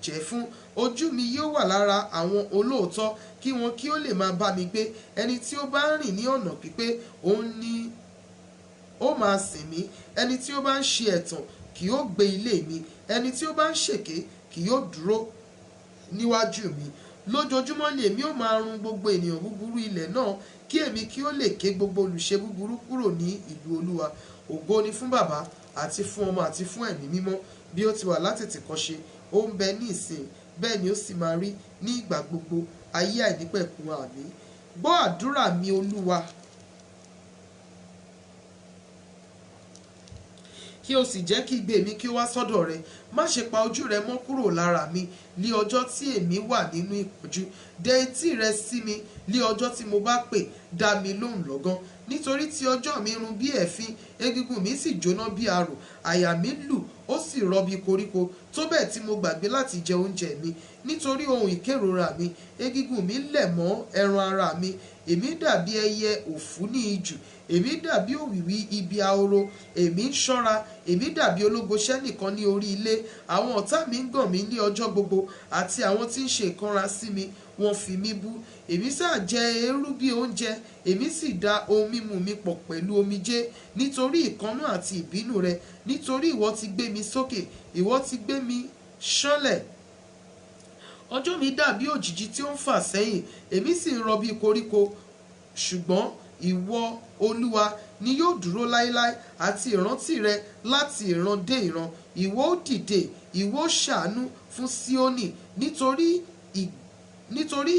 S2: jẹ́ fún. Ojú mi yóò wà lára àwọn olóòótọ́, kí wọn kí ó lè máa bá mi gbé. Ẹni tí ó bá ń rìn ní ọ̀nà pípé, òun ni ó máa sìn mí. Ẹni tí ó bá ń ṣe ẹ̀tàn kì yóò gbé ilé mi. Ẹni tí ó bá ń ṣèké kì yóò dúró níwájú mi. Lójoojúmọ́ ni èmi ó máa run gbogbo ènìyàn búburú ilẹ̀ náà, kí èmi kí ó lè ké gbogbo olùṣe búburú kúrò ní ìlú Olúwa. Ògo ni fún Baba àti fún Ọmọ àti fún Ẹ̀mí mímọ́, bí ó ti wà látètèkọ́ṣe, ó ń bẹ ní ìsìn, bẹ́ẹ̀ ni ó sì máa rí ní ìgbà gbogbo, ayé àìnípẹ̀kun. Àmín. Gbọ́ àdúrà mi Olúwa, kí o sì jẹ́ kí igbe mi kí ó wá sọ́dọ̀ rẹ. Má ṣe pa ojú rẹ mọ́ kúrò lára mi ní ọjọ́ tí èmi wà nínú ìpọ́njú. Dẹ etí rẹ sí mi ní ọjọ́ tí mo bá pè, dá mi lóhùn lọ́gán. Nítorí tí ọjọ́ mi run bí ẹ̀fín, egungun mi sì jóná bí arò. Àyà mi lù, ó sì rọ bí koríko, tó bẹ́ẹ̀ tí mo gbàgbé láti jẹ oúnjẹ mi. Nítorí ohun ìkérora mi, egungun mi lẹ̀ mọ́ ẹran ara mi. Èmi dàbí ẹyẹ òfú ní ijù, èmi dàbí òwìwí ibi ahoro. Èmi ń ṣọ́ra, èmi dàbí ológoṣẹ́ nìkan ní orí ilé. Àwọn ọ̀tá mi ń gàn mí ní ọjọ́ gbogbo, àti àwọn tí ń ṣe ìkanra sí mi, wọ́n fi mí bú. Èmi sá jẹ eérú bí oúnjẹ, èmi sì da ohun mímu mi pọ̀ pẹ̀lú omijé, nítorí ìkánú àti ìbínú rẹ. Nítorí ìwọ ti gbé mi sókè, ìwọ ti gbé mi ṣánlẹ̀. Ọjọ́ mi dàbí òjìji tí ó ń fà sẹ́yìn, èmi sì ń rọ bí koríko. Ṣùgbọ́n ìwọ Olúwa ni yóò dúró láéláé, àti ìrántí rẹ láti ìran dé ìran. Ìwọ ó dìde, ìwọ ó ṣàánú fún Síónì, nítorí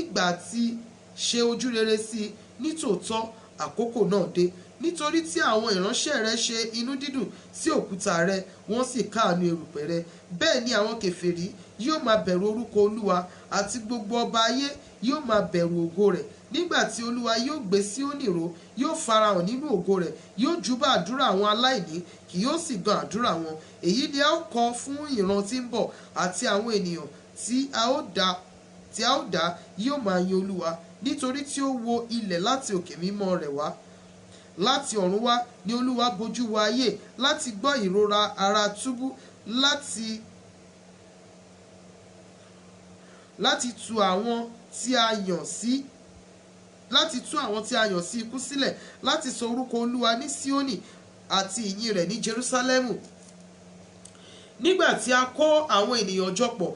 S2: ìgbà tí ṣe ojú rere sí i. Nítòótọ́ àkókò náà dé. Nítorí tí àwọn ìránṣẹ́ rẹ ṣe inú dídùn sí òkúta rẹ, wọ́n sì káàánú erùpẹ̀ rẹ. Bẹ́ẹ̀ ni àwọn kèfèrí yóò máa bẹ̀rù orúkọ Olúwa, àti gbogbo ọba ayé yóò máa bẹ̀rù ògo rẹ̀. Nígbà tí Olúwa yóò gbé Síónì ró, yóò farahàn nínú ògo rẹ̀. Yóò júbà àdúrà àwọn aláìní, kì yóò sì gan àdúrà wọn. Èyí ni a ó kọ fún ìran tí ń bọ̀, àti àwọn ènìyàn tí a ó dá yóò máa yin Olúwa. Nítorí tí ó wo ilẹ̀ láti òkè mímọ́ rẹ̀ wá. Láti ọ̀run wá ni Olúwa bojú wo ayé, láti gbọ́ ìrora ara túbú, láti tú àwọn tí a yàn sí ikú sílẹ̀, láti sọ orúkọ Olúwa ní Síónì àti ìyìn rẹ̀ ní Jerúsálẹ́mù. Nígbà tí a kó àwọn ènìyàn jọ pọ̀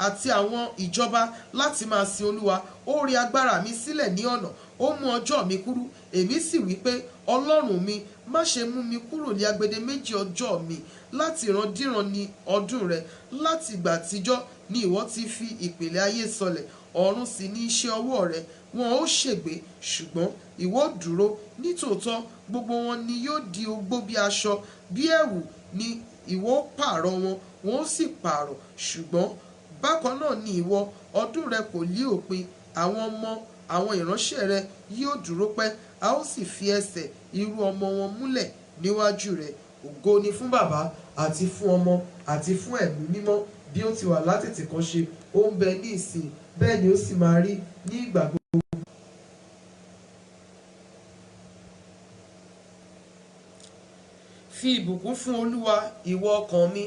S2: àti àwọn ìjọba láti máa sin Olúwa, ó rẹ agbára mi sílẹ̀ ní ọ̀nà, ó mú ọjọ́ mi kúrú. Èmi sì wí pé, Ọlọ́run mi, má ṣe mú mi kúrò ní agbede méjì ọjọ́ mi. Láti ìrandíran ni ọdún rẹ, láti ìgbà àtijọ́ ni ìwọ ti fi ìpìlẹ̀ ayé sọlẹ̀. Ọ̀run sì ni iṣẹ́ ọwọ́ rẹ. Wọn ó ṣègbé, ṣùgbọ́n ìwọ dúró. Nítòótọ́ gbogbo wọn ni yóò di ogbó bí aṣọ, bí ẹ̀wù ni ìwọ pààrọ̀ wọn. wọn ó sì pààrọ̀, ṣùgbọ́n bákan náà ni ìwọ, ọdún rẹ kò ní òpin. Àwọn ọmọ àwọn ìránṣẹ́ rẹ yóò dúró pẹ́, a ó sì fi ẹsẹ̀ irú ọmọ wọn múlẹ̀ níwájú rẹ.
S1: Ògo ni fún bàbá àti fún ọmọ àti fún ẹ̀mí mímọ́, bí ó ti wà látètèkọ́ṣe, ó ń bẹ ní ìsìn, bẹ́ẹ̀ ni ó sì máa rí ní ìgbà gbogbo.
S2: Fi ìbùkún fún Olúwa, ìwọ ọkàn mi.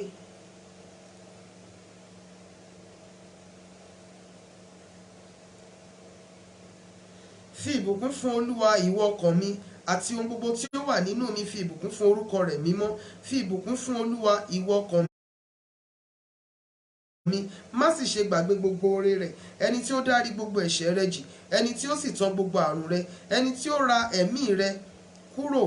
S2: Fi ìbùkún fún Olúwa, ìwọ ọkàn mi, àti ohun gbogbo tí ó wà nínú mi. Fi ìbùkún fún orúkọ rẹ̀ mímọ́. Fi ìbùkún fún Olúwa, ìwọ ọkàn mi. Má sì ṣe gbàgbé gbogbo oore rẹ̀, ẹni tí ó dárí gbogbo ẹ̀ṣẹ̀ rẹ jì, ẹni tí ó sì tán gbogbo àrùn rẹ, ẹni tí ó ra ẹ̀mí rẹ kúrò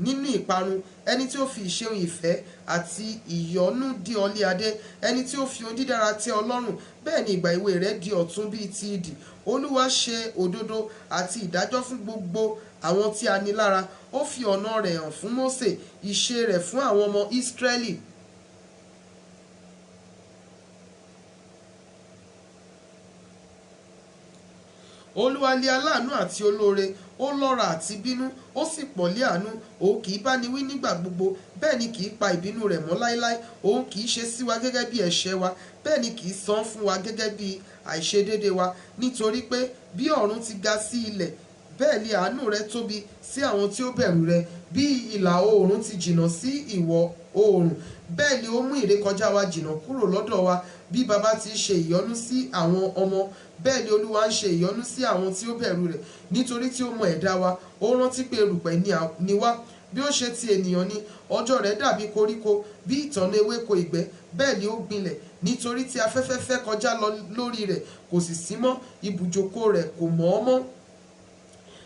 S2: nínú ìparun, ẹni tí ó fi ìṣeun ìfẹ́ àti ìyọ́nú dí ọ lé adé, ẹni tí ó fi ohun dídára tẹ́ ọ lọ́rùn, bẹ́ẹ̀ ni ìgbà èwe rẹ di ọ̀tun bíi ti idì. Olúwa ṣe òdodo àti ìdájọ́ fún gbogbo àwọn tí a ní lára. Ó fi ọ̀nà rẹ̀ hàn fún Mósè, ìṣe rẹ̀ fún àwọn ọmọ Ísírẹ́lì. Olúwa lé aláàánú àti olóore, ó lọ́ra àti bínú, ó sì pọ̀ lé àánú. Òun kì í bá ni wí nígbà gbogbo, bẹ́ẹ̀ ni kì í pa ìbínú rẹ̀ mọ́ láéláé. Òun kì í ṣe sí wa gẹ́gẹ́ bí ẹ̀ṣẹ̀ wa, bẹ́ẹ̀ ni kì í san fún wa gẹ́gẹ́ bí àìṣedéédé wa. Nítorí pé bí ọ̀run ti ga sí ilẹ̀, bẹ́ẹ̀ ni àánú rẹ̀ tóbi sí àwọn tí ó bẹ̀rù rẹ̀. Bí ìlà oòrùn ti jìnnà sí ìwọ̀ oòrùn, bẹ́ẹ̀ ni ó mú ìrékọjá wa jìnnà kúrò lọ́dọ̀ wa. Bí baba ti ṣe ìyọ́nú sí àwọn ọmọ, bẹ́ẹ̀ ni Olúwa ń ṣe ìyọ́nú sí àwọn tí ó bẹ̀rù rẹ̀. Nítorí tí ó mọ ẹ̀dá wa, ó rántí pé erùpẹ̀ ni wá. Bí ó ṣe ti ènìyàn ni, ọjọ́ rẹ̀ dàbí koríko, bí ìtànná ewéko ìgbẹ́, bẹ́ẹ̀ ni ó gbilẹ̀. Nítorí tí afẹ́fẹ́ fẹ́ kọjá lọ lórí rẹ̀, kò sì sí mọ́, ibùjókòó rẹ̀ kò mọ̀ ọ́ mọ́.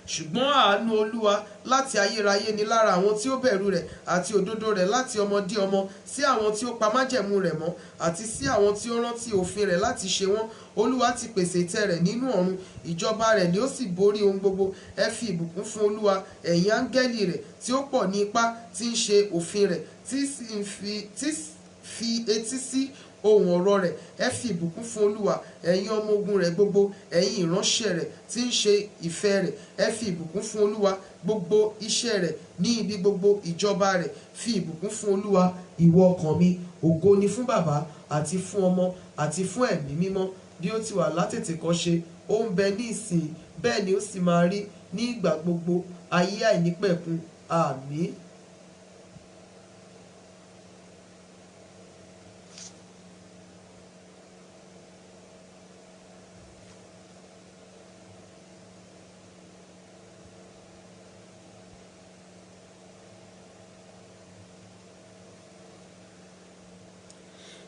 S2: Ṣùgbọ́n àánú Olúwa láti ayérayé ni lára àwọn tí ó bẹ̀rù rẹ̀, àti òdodo rẹ̀ láti ọmọdé ọmọ sí àwọn tí ó pa májẹ̀mú rẹ̀ mọ́, àti sí àwọn tí ó rántí òfin rẹ̀ láti ṣe wọ́n. Olúwa ti pèsè ìtẹ́ rẹ̀ nínú ọ̀run, ìjọba rẹ̀ ni ó sì borí ohun gbogbo. Ẹ fi ìbùkún fún Olúwa, ẹ̀yin áńgẹ́lì rẹ̀ tí ó pọ̀ ní ipá, tí ń ṣe òfin rẹ̀, tí fi etí sí ohùn ọ̀rọ̀ rẹ̀. Ẹ fi ìbùkún fún Olúwa, ẹ̀yin ọmọ ogun rẹ̀ gbogbo, ẹ̀yin ìránṣẹ́ rẹ̀ tí ń ṣe ìfẹ́ rẹ̀. Ẹ fi ìbùkún fún Olúwa, gbogbo iṣẹ́ rẹ̀ ní ibi gbogbo ìjọba rẹ̀. Fi ìbùkún fún Olúwa, ìwọ ọkàn mi. Ògo ni fún bàbá àti fún ọmọ àti fún ẹ̀mí mímọ́, bí ó ti wà látètèkọ́ṣe, ó ń bẹ ní ìsìn, bẹ́ẹ̀ ni ó sì máa rí ní ìgbà gbogbo, ayé àìnípẹ̀kun. Àmín.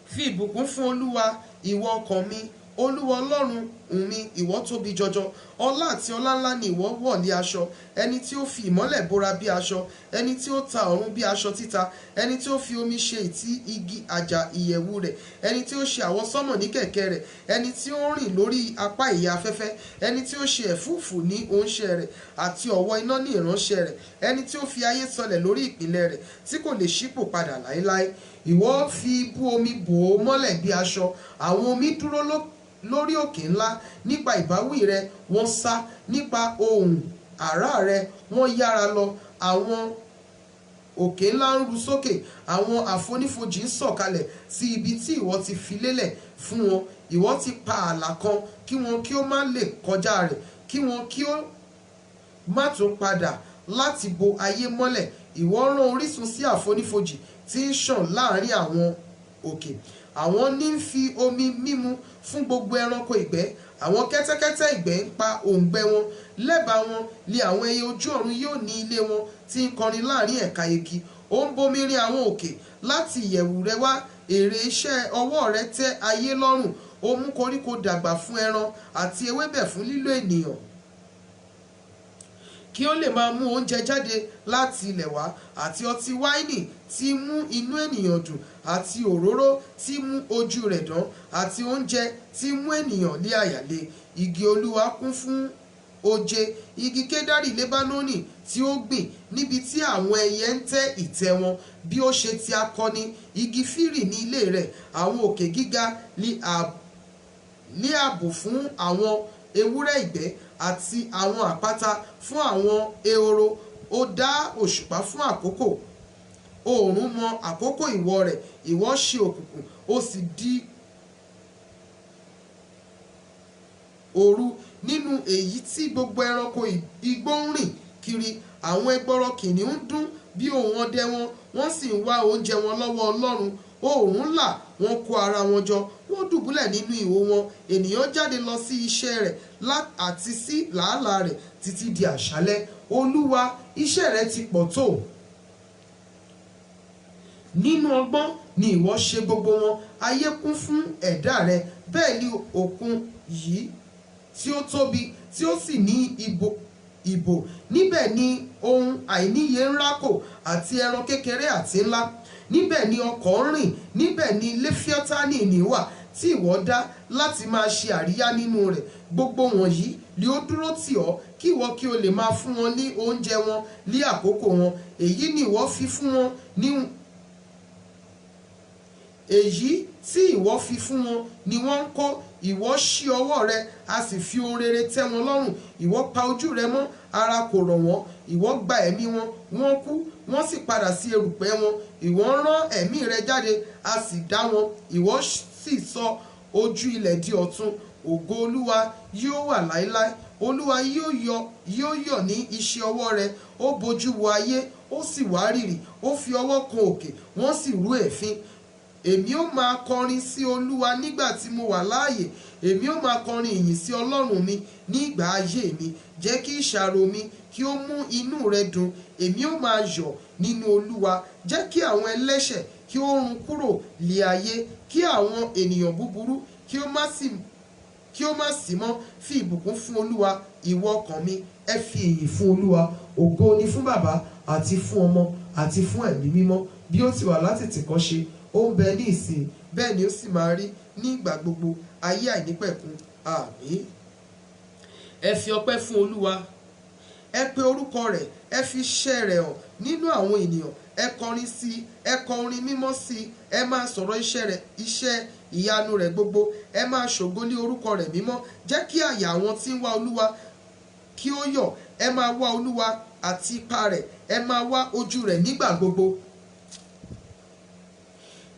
S2: Fi ìbùkún fún Olúwa, ìwọ ọkàn mi. Olúwa Ọlọ́run mi, ìwọ tóbi jọjọ. Ọlá àti ọlá ńlá ni ìwọ wọ̀ lé aṣọ. Ẹni tí ó fi ìmọ́lẹ̀ bora bí aṣọ, ẹni tí ó ta ọ̀run bí aṣọ títa, ẹni tí ó fi omi ṣe ìtì igi àjà ìyẹ̀wù rẹ̀, ẹni tí ó ṣe àwọsánmọ̀ ní kẹ̀kẹ́ rẹ̀, ẹni tí ó rìn lórí apá ìyẹ́ afẹ́fẹ́, ẹni tí ó ṣe ẹ̀fúùfù ní oúnṣẹ́ rẹ̀ àti ọ̀wọ́ iná ní ìránṣẹ́ rẹ̀, ẹni tí ó fi ayé sọlẹ̀ lórí ìpìlẹ̀ rẹ̀, tí kò lè ṣípò padà láéláé. Ìwọ fi ibú omi bò ó mọ́lẹ̀ bí aṣọ. Àwọn omi dúró lórí òkè ńlá. Nípa ìbáwí rẹ wọ́n sá, nípa ohùn àrá rẹ wọ́n yára lọ. Àwọn òkè ńlá ń ru sókè, àwọn àfonífojì ń sọ̀kalẹ̀ sí ibi tí ìwọ ti fi lélẹ̀ fún wọn. Ìwọ ti pa ààlà kan kí wọn kí ó má lè kọjá rẹ̀, kí wọn kí ó má tún padà láti bo ayé mọ́lẹ̀. Ìwọ rán orísun sí àfonífojì tí ń ṣàn láàrin àwọn òkè. Àwọn ní ń fi omi mímu fún gbogbo ẹranko ìgbẹ́. Àwọn kẹ́tẹ́kẹ́tẹ́ ìgbẹ́ ń pa òǹgbẹ wọn. Lẹ́bàá wọn lé àwọn ẹyẹ ojú ọ̀run yóò ní ilé wọn, tí ń kọrin láàrin ẹ̀ka igi. Ó ń bomi rin àwọn òkè láti ìyẹ̀wù rẹ wá. Èrè iṣẹ́ ọwọ́ rẹ tẹ́ ayé lọ́rùn. Ó mú koríko dàgbà fún ẹran àti ewébẹ̀ fún lílò ènìyàn, kí ó lè máa mú oúnjẹ jáde láti ilẹ̀ wá, àti ọtí wáìnì tí mú inú ènìyàn dùn, àti òróró tí mú ojú rẹ̀ dán, àti oúnjẹ tí mú ènìyàn lé àyà le. Igi Olúwa kún fún oje, igi kedari Lebanoni tí ó gbìn níbi tí àwọn ẹyẹ ń tẹ́ ìtẹ́ wọn bí ó ṣe ti akọni, igi fírì ní ilé rẹ̀, àwọn òkè gíga ní ààbò fún àwọn ewúrẹ́ ìgbẹ́ àti àwọn àpáta fún àwọn ehoro. Ó dá òṣùpá fún àkókò, oòrùn mọ àkókò ìwọ̀ rẹ̀, ìwọ ṣe òkùnkùn ó sì di òru. Nínú èyí tí gbogbo ẹranko igbó ń rìn kiri, àwọn ẹgbọrọ kìnìún ń dún bí ohùn ọdẹ wọn, wọ́n sì ń wá oúnjẹ wọn lọ́wọ́ Ọlọ́run. Oòrùn là, wọ́n kó ara wọn jọ, wọ́n dùbúlẹ̀ nínú ìhó wọn. Ènìyàn jáde lọ sí iṣẹ́ rẹ̀ àti sí làálàá rẹ̀ títí di àṣálẹ́. Olúwa, iṣẹ́ rẹ̀ ti pọ̀ tó. Nínú ọgbọ́n ni ìwọ ṣe gbogbo wọn. Ayé kún fún ẹ̀dá rẹ, bẹ́ẹ̀ ni òkun yìí tí ó tóbi tí ó sì ní ibò. Níbẹ̀ ni ohun àìníye ń rákò àti ẹran kékeré àti ńlá. Níbẹ̀ ni ọkọ̀ ń rìn, níbẹ̀ ni Léfíátánì wà tí ìwọ dá láti máa ṣe àríyá nínú rẹ̀. Gbogbo wọ̀nyí ni ó dúró tì ọ́ kí ìwọ kí o lè máa fún wọn ní oúnjẹ wọn ní àkókò wọn. Èyí tí ìwọ fi fún wọn ni wọ́n ń kó. Ìwọ ṣí ọwọ́ rẹ, a sì fi ohun rere tẹ́ wọn lọ́rùn. Ìwọ pa ojú rẹ mọ́, ara kò rọ̀ wọ́n. Ìwọ gba ẹ̀mí wọn, wọ́n kú, wọ́n sì padà sí erùpẹ̀ wọn. Ìwọ rán ẹ̀mí rẹ jáde, a sì dá wọn. Ìwọ sì sọ ojú ilẹ̀ di ọ̀tun. Ògo Olúwa yóò wà láéláé. Olúwa yóò yọ̀ ní iṣẹ́ ọwọ́ rẹ. Ó bojú wo ayé, ó sì wárìrì. Ó fi ọwọ́ kan òkè, wọ́n sì rú èéfín. Èmi ó máa kọrin sí Olúwa nígbà tí mo wà láàyè. Èmi ó máa kọrin ìyìn sí Ọlọ́run mi ní ìgbà ayé mi. Jẹ́ kí ìṣàrò mi kí ó mú inú rẹ dùn. Èmi ó máa yọ̀ nínú Olúwa. Jẹ́ kí àwọn ẹlẹ́ṣẹ̀ kí ó run kúrò lé ayé. Kí àwọn ènìyàn búburú kí ó má sì mọ́. Fi ìbùkún fún Olúwa, ìwọ ọkàn mi. Ẹ fi ìyìn fún Olúwa. Ògo ni fún Baba àti fún Ọmọ àti fún Ẹ̀mí Mímọ́, bí ó ti wà látètèkọ́ṣe, ó ń bẹ ní ìsìn, bẹ́ẹ̀ ni ó sì máa rí ní ìgbà gbogbo, ayé àìnípẹ̀kun. Àmín. Ẹ fi ọpẹ́ fún Olúwa. Ẹ pe orúkọ rẹ̀, ẹ fi iṣẹ́ rẹ̀ hàn nínú àwọn ènìyàn. Ẹ kọrin sí i, ẹ kọ orin mímọ́ sí i. Ẹ máa sọ̀rọ̀ iṣẹ́ ìyanu rẹ̀ gbogbo. Ẹ máa ṣògo ní orúkọ rẹ̀ mímọ́. Jẹ́ kí àyà àwọn tí ń wá Olúwa kí ó yọ̀. Ẹ máa wá Olúwa àti ipa rẹ̀. Ẹ máa wá ojú rẹ̀ nígbà gbogbo.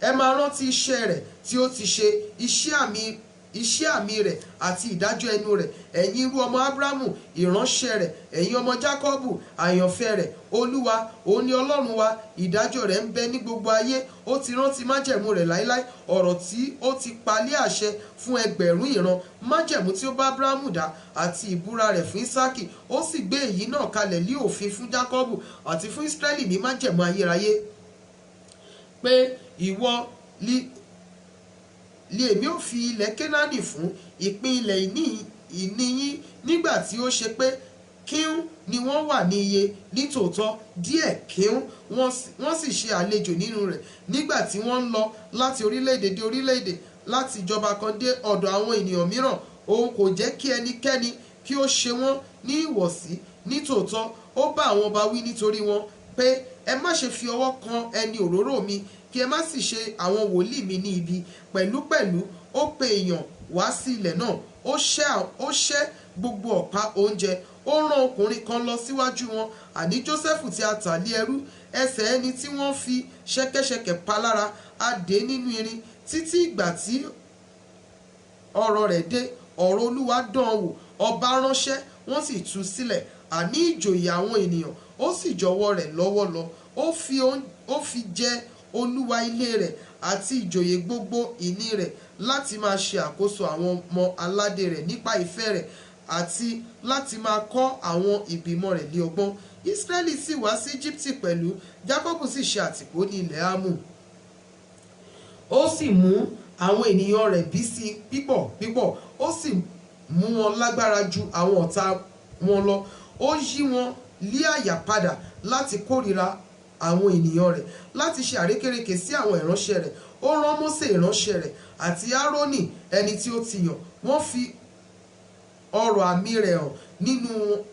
S2: Ẹ máa rántí iṣẹ́ rẹ̀ tí ó ti ṣe, iṣẹ́ àmì rẹ̀ àti ìdájọ́ ẹnu rẹ̀. Ẹ̀yin irú ọmọ Ábúráhámù, ìránṣẹ́ rẹ̀, ẹ̀yin ọmọ Jákọ́bù, àyànfẹ́ rẹ̀. Olúwa, òun ni Ọlọ́run wa, ìdájọ́ rẹ̀ ń bẹ ní gbogbo ayé. Ó ti rántí májẹ̀mú rẹ̀ láéláé, ọ̀rọ̀ tí ó ti pa lé àṣẹ fún ẹgbẹ̀rún ìran. Májẹ̀mú tí ó bá Ábúráhámù dá àti ìbúra rẹ̀ fún Ísákì. Ó sì gbé èyí náà kalẹ̀ lé òfin fún Jákọ́bù àti fún Ísírẹ́lì ní májẹ̀mú ayérayé, pé ìwọ èmi ò fi ilẹ̀ Kénáánì fún ìpín ilẹ̀ ìní yín. Nígbà tí ó ṣe pé kíún ni wọ́n wà ní iye, nítòótọ́ díẹ̀ kíún wọ́n sì ṣe àlejò nínú rẹ̀. Nígbà tí wọ́n ń lọ láti orílẹ̀-èdè dé orílẹ̀-èdè, láti ìjọba kan dé ọ̀dọ̀ àwọn ènìyàn mìíràn, òun kò jẹ́ kí ẹnikẹ́ni kí ó ṣe wọ́n ní ìwọ̀sí. Nítòótọ́ ó bá àwọn ọba wí nítorí wọn pé ẹ má ṣe fi ọwọ́ kan ẹni òróró mi, kí ẹ má sì ṣe àwọn wòlíì mi ní ibi. Pẹ̀lúpẹ̀lú ó pe èèyàn wá sí ilẹ̀ náà. Ó ṣẹ́ gbogbo ọ̀pá oúnjẹ. Ó rán ọkùnrin kan lọ síwájú wọn, àní Jósẹ́fù tí a tà lé ẹrú. Ẹsẹ̀ ẹni tí wọ́n fi ṣẹ́kẹ́ṣẹkẹ̀ pa lára, a dè nínú irin títí ìgbà tí ọ̀rọ̀ rẹ̀ dé. Ọ̀rọ̀ Olúwa dán an wò. Ọba ránṣẹ́, wọ́n sì tú sílẹ̀. Àní ìjòyè àwọn ènìyàn, ó sì jọ̀wọ́ rẹ̀ lọ́wọ́ lọ. Ó fi jẹ olúwa ilé rẹ̀ àti ìjòyè gbogbo ìní rẹ̀, láti máa ṣe àkóso àwọn ọmọ aládé rẹ̀ nípa ìfẹ́ rẹ̀, àti láti máa kọ́ àwọn ìgbìmọ̀ rẹ̀ lé ọgbọ́n. Ísírẹ́lì sì wá sí Íjíbítì pẹ̀lú. Jákọ́bù sì ṣe àtìpó ní ilẹ̀ Ámù. Ó sì mú àwọn ènìyàn rẹ̀ bí sí pípọ̀ pípọ̀. Ó sì mú wọn lágbára ju àwọn ọ̀tá wọn lọ. Ó yí wọn lé àyà padà láti kórìíra àwọn ènìyàn rẹ̀, láti ṣe àrékérekè sí àwọn ìránṣẹ́ rẹ̀. Ó rán Mósè ìránṣẹ́ rẹ̀ àti Árónì ẹni tí ó ti yàn. ọrọ̀ àmì rẹ̀ hàn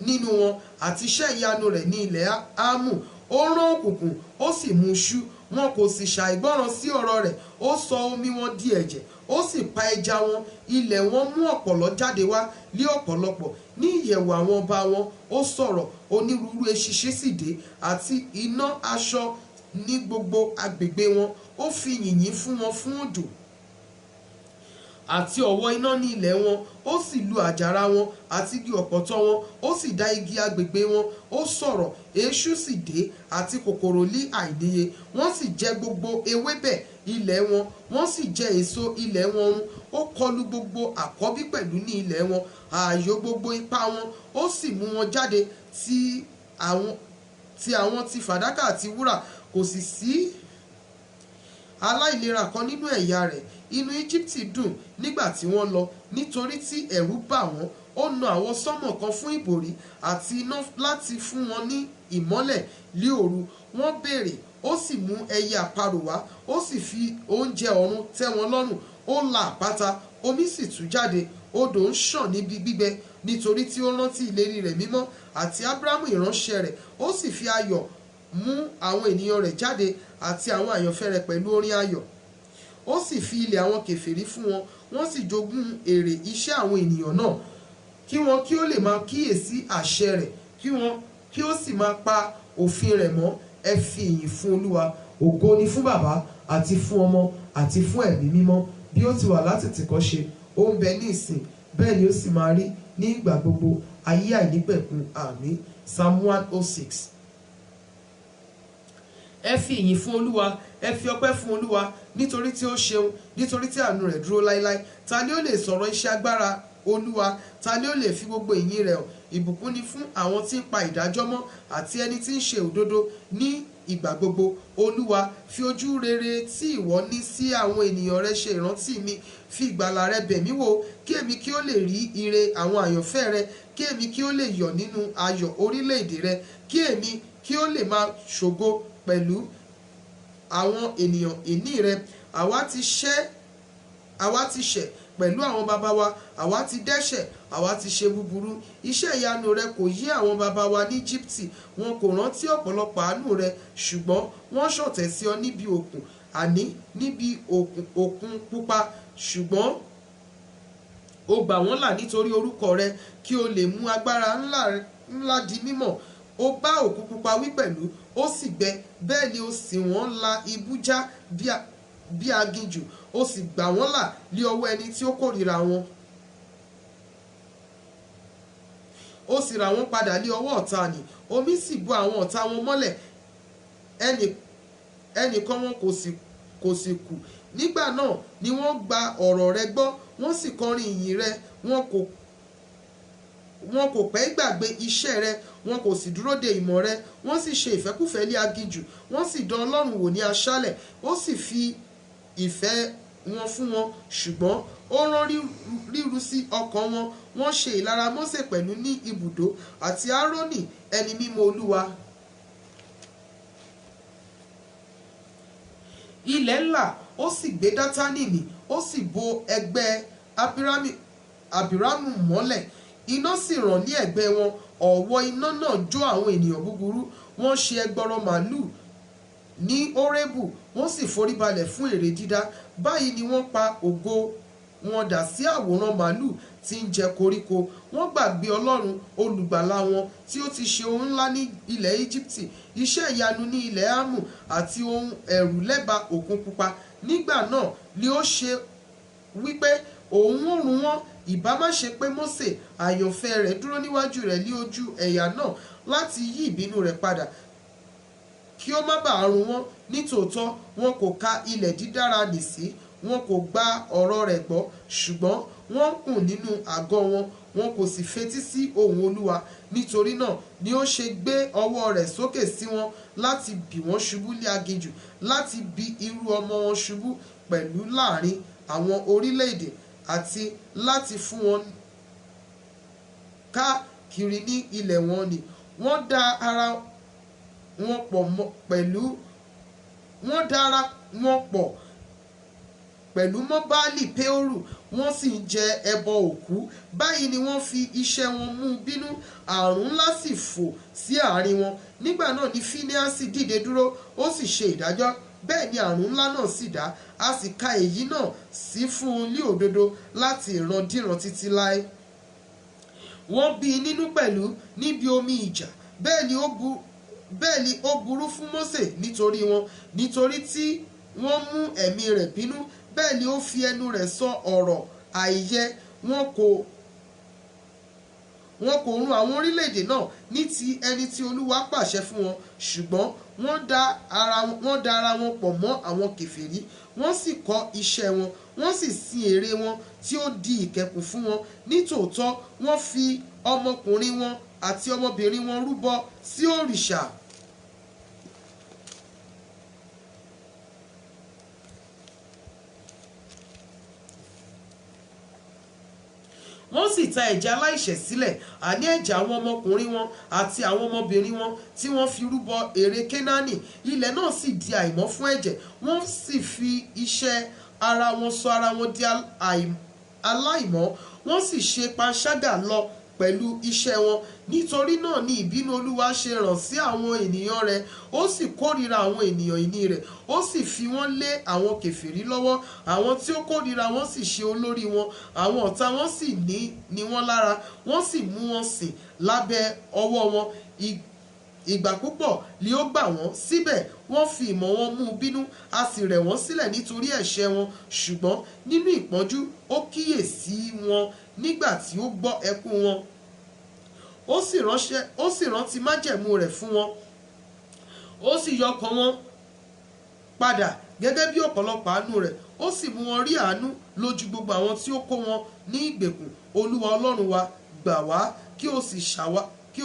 S2: nínú wọn àti iṣẹ́ ìyanu rẹ̀ ní ilẹ̀ Ámù. Ó rán òkùnkùn ó sì mú ṣú, wọn kò sì ṣàìgbọ́ràn sí ọ̀rọ̀ rẹ̀. Ó sọ omi wọn di ẹ̀jẹ̀, ó sì pa ẹja wọn. Ilẹ̀ wọn mú ọ̀pọ̀lọ́ jáde wá lé ọ̀pọ̀lọpọ̀. Ní ìyẹ̀wò àwọn ọba wọn ó sọ̀rọ̀, onírúurú eṣinṣin sì dé, àti iná aṣọ ní gbogbo agbègbè wọn. Ó fi yìnyín fún wọn fún òjò àti ọ̀wọ́ iná ní ilẹ̀ wọn. Ó sì lu àjàrà wọn àti igi ọ̀pọ̀tọ́ wọn, ó sì dá igi agbègbè wọn. Ó sọ̀rọ̀, eéṣú sì dé àti kòkòrò lí àìníye. Wọ́n sì jẹ gbogbo ewébẹ̀ ilẹ̀ wọn, wọ́n sì jẹ èso ilẹ̀ wọn run. Ó kọlu gbogbo àkọ́bí pẹ̀lú ní ilẹ̀ wọn, ààyò gbogbo ipá wọn. Ó sì mú wọn jáde ti àwọn ti fàdákà àti wúrà, kò sì sí aláìlera kan nínú ẹ̀yà rẹ̀. Inú Íjíbítì dùn nígbà tí wọ́n lọ, nítorí tí ẹ̀rù bà wọ́n. Ó na àwọn sánmọ̀ kan fún ìbòrí àti iná láti fún wọn ní ìmọ́lẹ̀ lí òru. Wọ́n béèrè, ó sì mú ẹyẹ àparò wá, ó sì fi oúnjẹ ọ̀run tẹ́ wọn lọ́rùn. Ó la àpáta, omi sì tú jáde, odò ń ṣàn níbi gbígbẹ, nítorí tí ó rántí ìlérí rẹ̀ mímọ́ àti Ábúráhámù ìránṣẹ́ rẹ̀. Ó sì fi ayọ̀ mú àwọn ènìyàn rẹ̀ jáde àti àwọn àyànfẹ́ rẹ̀ pẹ̀lú orin ayọ̀. Ó sì fi ilẹ̀ àwọn kèfèrí fún wọn, wọ́n sì jogún èrè iṣẹ́ àwọn ènìyàn náà, kí wọn kí ó lè máa kíyèsí àṣẹ rẹ̀, kí wọn kí ó sì máa pa òfin rẹ̀ mọ́. Ẹ fi ìyìn fún Olúwa. Ògo ni fún Bàbá àti fún Ọmọ àti fún Ẹ̀mí mímọ́, bí ó ti wà látètèkọ́ṣe, ó ń bẹ ní ìsìn, bẹ́ẹ̀ ni ó sì máa rí ní ìgbà gbogbo, ayé àìnípẹ̀kun. Àmín. Psalm 106. Ẹ fi ìyìn fún Olúwa, ẹ fi ọpẹ́ fún Olúwa, nítorí tí ó ṣeun, nítorí tí àánú rẹ̀ dúró láéláé. Ta ni ó lè sọ̀rọ̀ iṣẹ́ agbára Olúwa? Ta ni ó lè fi gbogbo ìyìn rẹ̀ hàn? Ìbùkún ni fún àwọn tí ń pa ìdájọ́ mọ́ àti ẹni tí ń ṣe òdodo ní ìgbà gbogbo. Olúwa, fi ojú rere tí ìwọ ní sí àwọn ènìyàn rẹ ṣe ìrántí mi. Fi ìgbàlà rẹ bẹ̀ mí wò, kí èmi kí ó lè rí ire àwọn àyànfẹ́ rẹ, kí èmi kí ó lè yọ̀ nínú ayọ̀ orílẹ̀-èdè rẹ, kí èmi kí ó lè máa ṣògo pẹ̀lú àwọn ènìyàn ìní rẹ. Àwa ti ṣẹ̀ pẹ̀lú àwọn baba wa, àwa ti dẹ́ṣẹ̀, àwa ti ṣe búburú. Iṣẹ́ ìyanu rẹ kò yé àwọn baba wa ní Íjíbítì. Wọn kò rántí ọ̀pọ̀lọpọ̀ àánú rẹ, ṣùgbọ́n wọ́n ṣọ̀tẹ̀ sí ọ níbi òkun, àní níbi òkun pupa. Ṣùgbọ́n ó gbà wọ́n là nítorí orúkọ rẹ, kí o lè mú agbára ńlá di mímọ̀. Ó bá òkun pupa wí pẹ̀lú, ó sì gbẹ, bẹ́ẹ̀ ni ó sì wọ́n la ibú já bí aginjù. Ó sì gbà wọ́n là lé ọwọ́ ẹni tí ó kórìíra wọn. Ó sì rà wọ́n padà lé ọwọ́ ọ̀tá nì. Omi sì bo àwọn ọ̀tá wọn mọ́lẹ̀, ẹnìkan wọn kò sì kù. Nígbà náà ni wọ́n gba ọ̀rọ̀ rẹ gbọ́, wọ́n sì kọrin ìyìn rẹ. Wọn kò pẹ́ gbàgbé iṣẹ́ rẹ, wọn kò sì dúró de ìmọ̀ rẹ. Wọ́n sì ṣe ìfẹ́kúfẹ̀ẹ́ lé aginjù, wọ́n sì dán Ọlọ́run wò ní aṣálẹ̀. Ó sì fi ìfẹ́ wọn fún wọn, ṣùgbọ́n ó rán ríru sí ọkàn wọn. Wọ́n ṣe ìlara Mósè pẹ̀lú ní ibùdó, àti Árónì ẹni mímọ́ Olúwa. Ilẹ̀ ńlá, ó sì gbé Dátánì mì, ó sì bo ẹgbẹ́ Abiramu mọ́lẹ̀. Iná sì ràn ní ẹ̀gbẹ́ wọn, ọ̀wọ́ iná náà jó àwọn ènìyàn búburú. Wọ́n ṣe ẹgbọrọ màlúù ní Hórébù, wọ́n sì foríbalẹ̀ fún ère dídá. Báyìí ni wọ́n pa ògo wọn dà sí àwòrán màlúù tí ń jẹ koríko. Wọ́n gbàgbé Ọlọ́run olùgbàlà wọn, tí ó ti ṣe ohun ńlá ní ilẹ̀ Íjíbítì, iṣẹ́ ìyanu ní ilẹ̀ Ámù àti ohun ẹ̀rù lẹ́bàá òkun pupa. Nígbà náà ni ó ṣe wípé òun ó run wọ́n. Ìbá má ṣe pé Mósè àyànfẹ́ rẹ̀ dúró níwájú rẹ̀ lí ojú ẹ̀yà náà láti yí ìbínú rẹ̀ padà, kí ó má bàa run wọ́n. Nítòótọ́ wọn kò ka ilẹ̀ dídára nì sí, wọn kò gba ọ̀rọ̀ rẹ̀ gbọ́, ṣùgbọ́n wọ́n kùn nínú àgọ́ wọn, wọn kò sì fetí sí ohùn Olúwa. Nítorí náà ni ó ṣe gbé ọwọ́ rẹ̀ sókè sí wọn láti bì wọ́n ṣubú lé aginjù, láti bi irú ọmọ wọn ṣubú pẹ̀lú láàrin àwọn orílẹ̀-èdè, àti láti fún wọn káàkiri ní ilẹ̀ wọn ni. Wọ́n dá ara wọn pọ̀ pẹ̀lú mọ́ Báálì Péórù, wọ́n sì ń jẹ ẹbọ òkú. Báyìí ni wọ́n fi iṣẹ́ wọn mú bínú, àrùn ńlá sì fò sí àárín wọn. Nígbà náà ni Fíníásì dìde dúró, ó sì ṣe ìdájọ́. Bẹ́ẹ̀ ni àrùn ńlá náà sì dá, a sì ka èyí náà sí fún un ní òdodo láti ìrandíran títí láé. Wọ́n bí i nínú pẹ̀lú níbi omi ìjà. Bẹ́ẹ̀ ni ó burú fún Mósè nítorí wọn, nítorí tí wọ́n mú ẹ̀mí rẹ̀ bínú. Bẹ́ẹ̀ ni ó fi ẹnu rẹ̀ sọ ọ̀rọ̀ àìyẹ. Wọn kò run àwọn orílẹ̀-èdè náà ní ti ẹni tí Olúwa pàṣẹ fún wọn, ṣùgbọ́n wọ́n da ara wọn pọ̀ mọ́ àwọn kèfèrí, wọ́n sì kọ́ iṣẹ́ wọn, wọ́n sì sin ère wọn tí ó di ìkẹ̀kùn fún wọn. Nítòótọ́ wọ́n fi ọmọkùnrin wọn àti ọmọbìnrin wọn rúbọ sí òrìṣà. Wọ́n sì ta ẹ̀jẹ̀ aláìṣẹ̀ sílẹ̀, àní ẹ̀jẹ̀ àwọn ọmọkùnrin wọn àti àwọn ọmọbìnrin wọn tí wọ́n fi rúbọ ère Kénáánì. Ilẹ̀ náà sì di àìmọ́ fún ẹ̀jẹ̀, wọ́n sì fi iṣẹ́ ara wọn sọ ara wọn di aláìmọ́, wọ́n sì ṣe panṣágà lọ pẹ̀lú iṣẹ́ wọn. Nítorí náà ni ìbínú Olúwa ṣe ràn sí àwọn ènìyàn rẹ̀, ó sì kórìíra àwọn ènìyàn ìní rẹ̀, ó sì fi wọ́n lé àwọn kèfèrí lọ́wọ́. Àwọn tí ó kórìíra wọn sì ṣe olórí wọn, àwọn ọ̀tá wọn sì ní wọ́n lára, wọ́n sì mú wọn sìn lábẹ́ ọwọ́ wọn. Ìgbà púpọ̀ ni ó gbà wọ́n, síbẹ̀ wọ́n fi ìmọ̀ wọn mú bínú, a sì rẹ̀ wọ́n sílẹ̀ nítorí ẹ̀ṣẹ̀ wọn. Ṣùgbọ́n nínú ìpọ́njú ó kíyèsí wọn nígbà tí ó gbọ́ ẹkún wọn, ó sì rántí májẹ̀mú rẹ̀ fún wọn, ó sì yọ ọkàn wọn padà gẹ́gẹ́ bí ọ̀pọ̀lọpọ̀ àánú rẹ̀, ó sì mú wọn rí àánú lójú gbogbo àwọn tí ó kó wọn ní ìgbèkùn. Olúwa Ọlọ́run wa, gbà wá kí o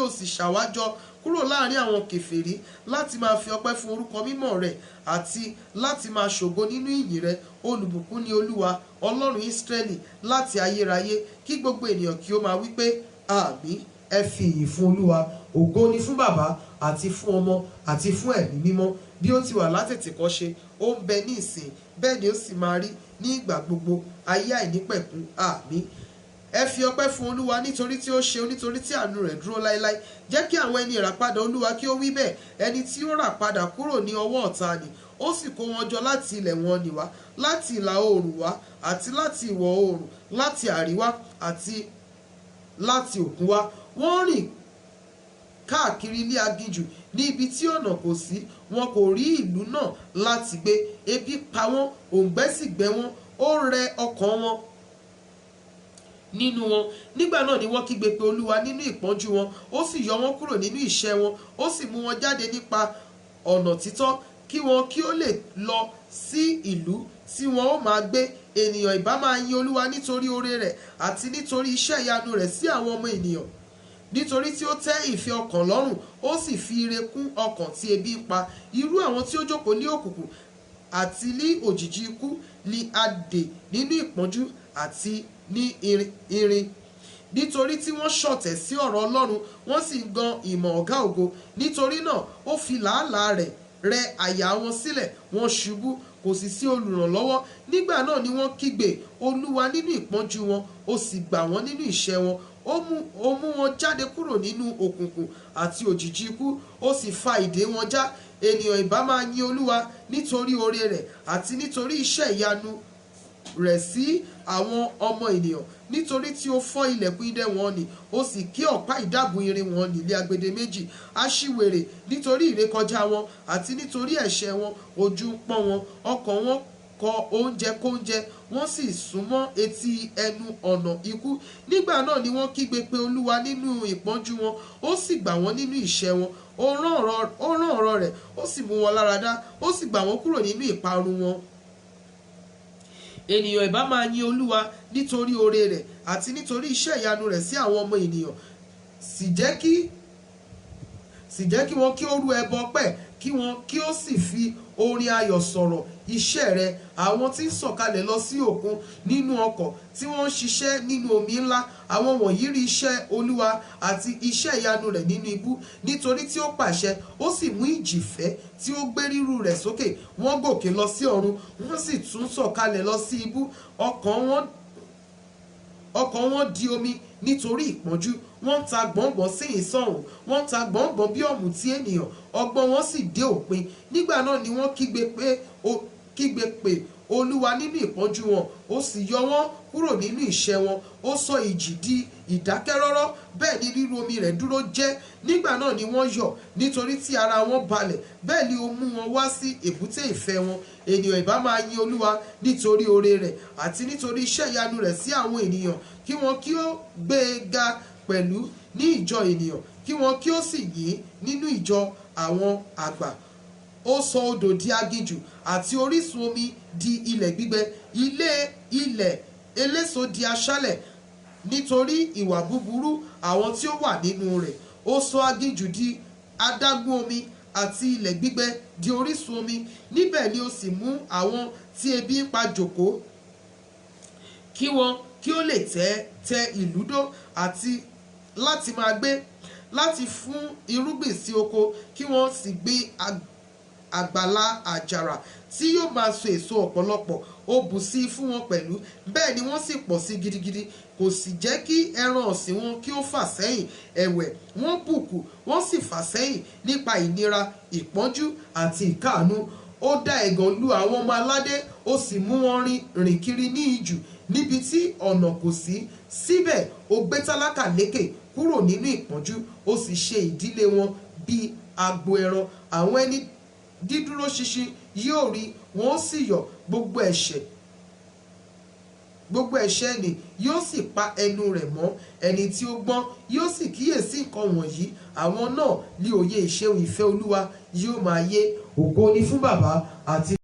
S2: sì ṣàwájọ kúrò láàrin àwọn kèfèrí, láti máa fi ọpẹ́ fún orúkọ mímọ́ rẹ̀ àti láti máa ṣògo nínú ìyìn rẹ̀. Olùbùkún ni Olúwa Ọlọ́run Ísírẹ́lì láti ayérayé. Kí gbogbo ènìyàn kí ó máa wí pé àmín.
S1: Ẹ fi ìyìn fún Olúwa. Ògo ni fún Bàbá àti fún Ọmọ àti fún Ẹ̀mí Mímọ́,
S2: bí ó ti wà látètèkọ́ṣe, ó ń bẹ ní ìsìn, bẹ́ẹ̀ ni ó sì máa rí ní ìgbà gbogbo, ayé àìnípẹ̀kun. Àmín. Ẹ fi ọpẹ́ fún Olúwa nítorí tí ó ṣeun, nítorí tí àánú rẹ̀ dúró láéláé. Jẹ́ kí àwọn ẹni ìràpadà Olúwa kí ó wí bẹ́ẹ̀. Ẹni tí ó rà padà kúrò ní ọwọ́ ọ̀tá ni, ó sì kó wọn jọ láti ilẹ̀ wọn nì wá, láti ìlà oòrùn wá àti láti ìwọ̀ oòrùn, láti àríwá àti láti òkun wá. Wọ́n rìn káàkiri ilé aginjù ní ibi tí ọ̀nà kò sí, wọn kò rí ìlú náà láti gbé. Ebi pa wọ́n, òǹgbẹ sì gbẹ wọ́n, ó rẹ ọkàn wọn nínú wọn. Nígbà náà ni wọ́n kígbe pé Olúwa nínú ìpọ́njú wọn, ó sì yọ wọ́n kúrò nínú ìṣẹ́ wọn, ó sì mú wọn jáde nípa ọ̀nà títọ́, kí wọn kí ó lè lọ sí ìlú tí wọn ó máa gbé. Ènìyàn ìbá máa yin Olúwa nítorí oore rẹ̀ àti nítorí iṣẹ́ ìyanu rẹ̀ sí àwọn ọmọ ènìyàn. Nítorí tí ó tẹ́ ìfẹ́ ọkàn lọ́rùn, ó sì fi ire kún ọkàn tí ebi ń pa. Irú àwọn tí ó jókòó ní òkùnkùn àti ní òjìji ikú ni a dè nínú ìpọ́njú àti ní irin. Nítorí tí wọ́n ṣọ̀tẹ̀ sí ọ̀rọ̀ Ọlọ́run, wọ́n sì ń gan ìmọ̀ ọ̀gá ògo. Nítorí náà ó fi làálàá rẹ̀ rẹ àyà wọn sílẹ̀, wọ́n ṣubú, kò sì sí olùrànlọ́wọ́. Nígbà náà ni wọ́n kígbe Olúwa nínú ìpọ́njú wọn, ó sì gbà wọ́n nínú ìṣẹ́ wọn. Ó mú wọn jáde kúrò nínú òkùnkùn àti òjìji ikú, ó sì fa ìdè wọn já. Ènìyàn ìbá máa yin Olúwa nítorí oore rẹ̀ àti nítorí iṣẹ́ ìyanu rẹ̀ sí àwọn ọmọ ènìyàn. Nítorí tí ó fọ́ ilẹ̀kùn idẹ wọn nì, ó sì ké ọ̀pá ìdábùú irin wọn nílé agbede méjì. Aṣiwèrè nítorí ìrékọjá wọn àti nítorí ẹ̀ṣẹ̀ wọn, ojú ń pọ́n wọn, ọkàn wọn kọ oúnjẹ kóúnjẹ, wọ́n sì súnmọ́ etí ẹnu ọ̀nà ikú. Nígbà náà ni wọ́n kígbe pé Olúwa nínú ìpọ́njú wọn, ó sì gbà wọ́n nínú ìṣẹ́ wọn. Ó rán ọ̀rọ̀ rẹ̀, ó sì mú wọn láradá, ó sì gbà wọ́n kúrò nínú ìparun wọn. Ènìyàn ìbá máa yin Olúwa nítorí oore rẹ̀ àti nítorí iṣẹ́ ìyanu rẹ̀ sí àwọn ọmọ ènìyàn. Sì jẹ́ kí wọn kí ó rú ẹbọ ọpẹ́, kí wọn kí ó sì fi orin ayọ̀ sọ̀rọ̀. iṣẹ́ rẹ, àwọn tí ń sọ̀kalẹ̀ lọ sí òkun nínú ọkọ̀, tí wọ́n ń ṣiṣẹ́ nínú omi ńlá, àwọn wọ̀nyí rí iṣẹ́ Olúwa àti iṣẹ́ ìyanu rẹ̀ nínú ibú. Nítorí tí ó pàṣẹ, ó sì mú ìjì fẹ́, tí ó gbé ríru rẹ̀ sókè. Wọ́n gòkè lọ sí ọ̀run, wọ́n sì tún sọ̀kalẹ̀ lọ sí ibú. Ọkàn wọn di omi nítorí ìpọ́njú. Wọ́n ń ta gbọ̀ngbọ̀n sí ìsọ̀hún, wọ́n ń ta gbọ̀ngbọ̀n bí ọ̀mùtí ènìyàn. Ọgbọ́n wọn sì dé òpin. Nígbà náà ni wọ́n kígbe pé Olúwa nínú ìpọ́njú wọn, ó sì yọ wọ́n kúrò nínú ìṣẹ́ wọn. Ó sọ ìjì di ìdákẹ́rọ́rọ́, bẹ́ẹ̀ ni ríru omi rẹ̀ dúró jẹ́. Nígbà náà ni wọ́n yọ̀ nítorí tí ara wọn balẹ̀, bẹ́ẹ̀ ni ó mú wọn wá sí èbúté ìfẹ́ wọn. Ènìyàn ìbá máa yin Olúwa nítorí oore rẹ̀ àti nítorí iṣẹ́ ìyanu rẹ̀ sí àwọn ènìyàn. Kí wọn kí ó gbé e ga pẹ̀lú ní ìjọ ènìyàn, kí wọn kí ó sì yìn nínú ìjọ àwọn àgbà. Ó sọ odò di aginjù àti orísun omi di ilẹ̀ gbígbẹ. Ilẹ̀ eléso di aṣálẹ̀ nítorí ìwà búburú àwọn tí ó wà nínú rẹ̀. Ó sọ aginjù di adágún omi àti ilẹ̀ gbígbẹ di orísun omi. Níbẹ̀ ni ó sì mú àwọn tí ebi ń pa jókòó, kí wọn kí ó lè tẹ ìlú dó àti láti máa gbé, láti fún irúgbìn sí oko, kí wọ́n sì gbé àgbàlá àjàrà tí yóò máa so èso ọ̀pọ̀lọpọ̀. Ó bù sí i fún wọn pẹ̀lú, bẹ́ẹ̀ ni wọ́n sì pọ̀ sí gidigidi. Kò sì jẹ́ kí ẹran ọ̀sìn wọn kí ó fà sẹ́yìn. Ẹ̀wẹ̀ wọ́n bùkù, wọ́n sì fà sẹ́yìn nípa ìnira, ìpọ́njú àti ìkáàánú. Ó dá ẹ̀gàn lu àwọn ọmọ aládé, ó sì mú wọn rìn kiri ní ijù níbi tí ọ̀nà kò sí. Síbẹ̀ ó gbé tálákà lékè kúrò nínú ìpọ́njú, ó sì ṣe ìdílé wọn bí agbo ẹran. Àwọn ẹni dídúró ṣinṣin yóò rí, wọn ó sì yọ̀. Gbogbo ẹ̀ṣẹ̀ ni yóò sì pa ẹnu rẹ̀ mọ́. Ẹni tí ó gbọ́n yóò sì kíyèsí nǹkan wọ̀nyí. Àwọn náà ní òye ìṣeun ìfẹ́ Olúwa yóò máa yé. Ògo ni fún Baba àti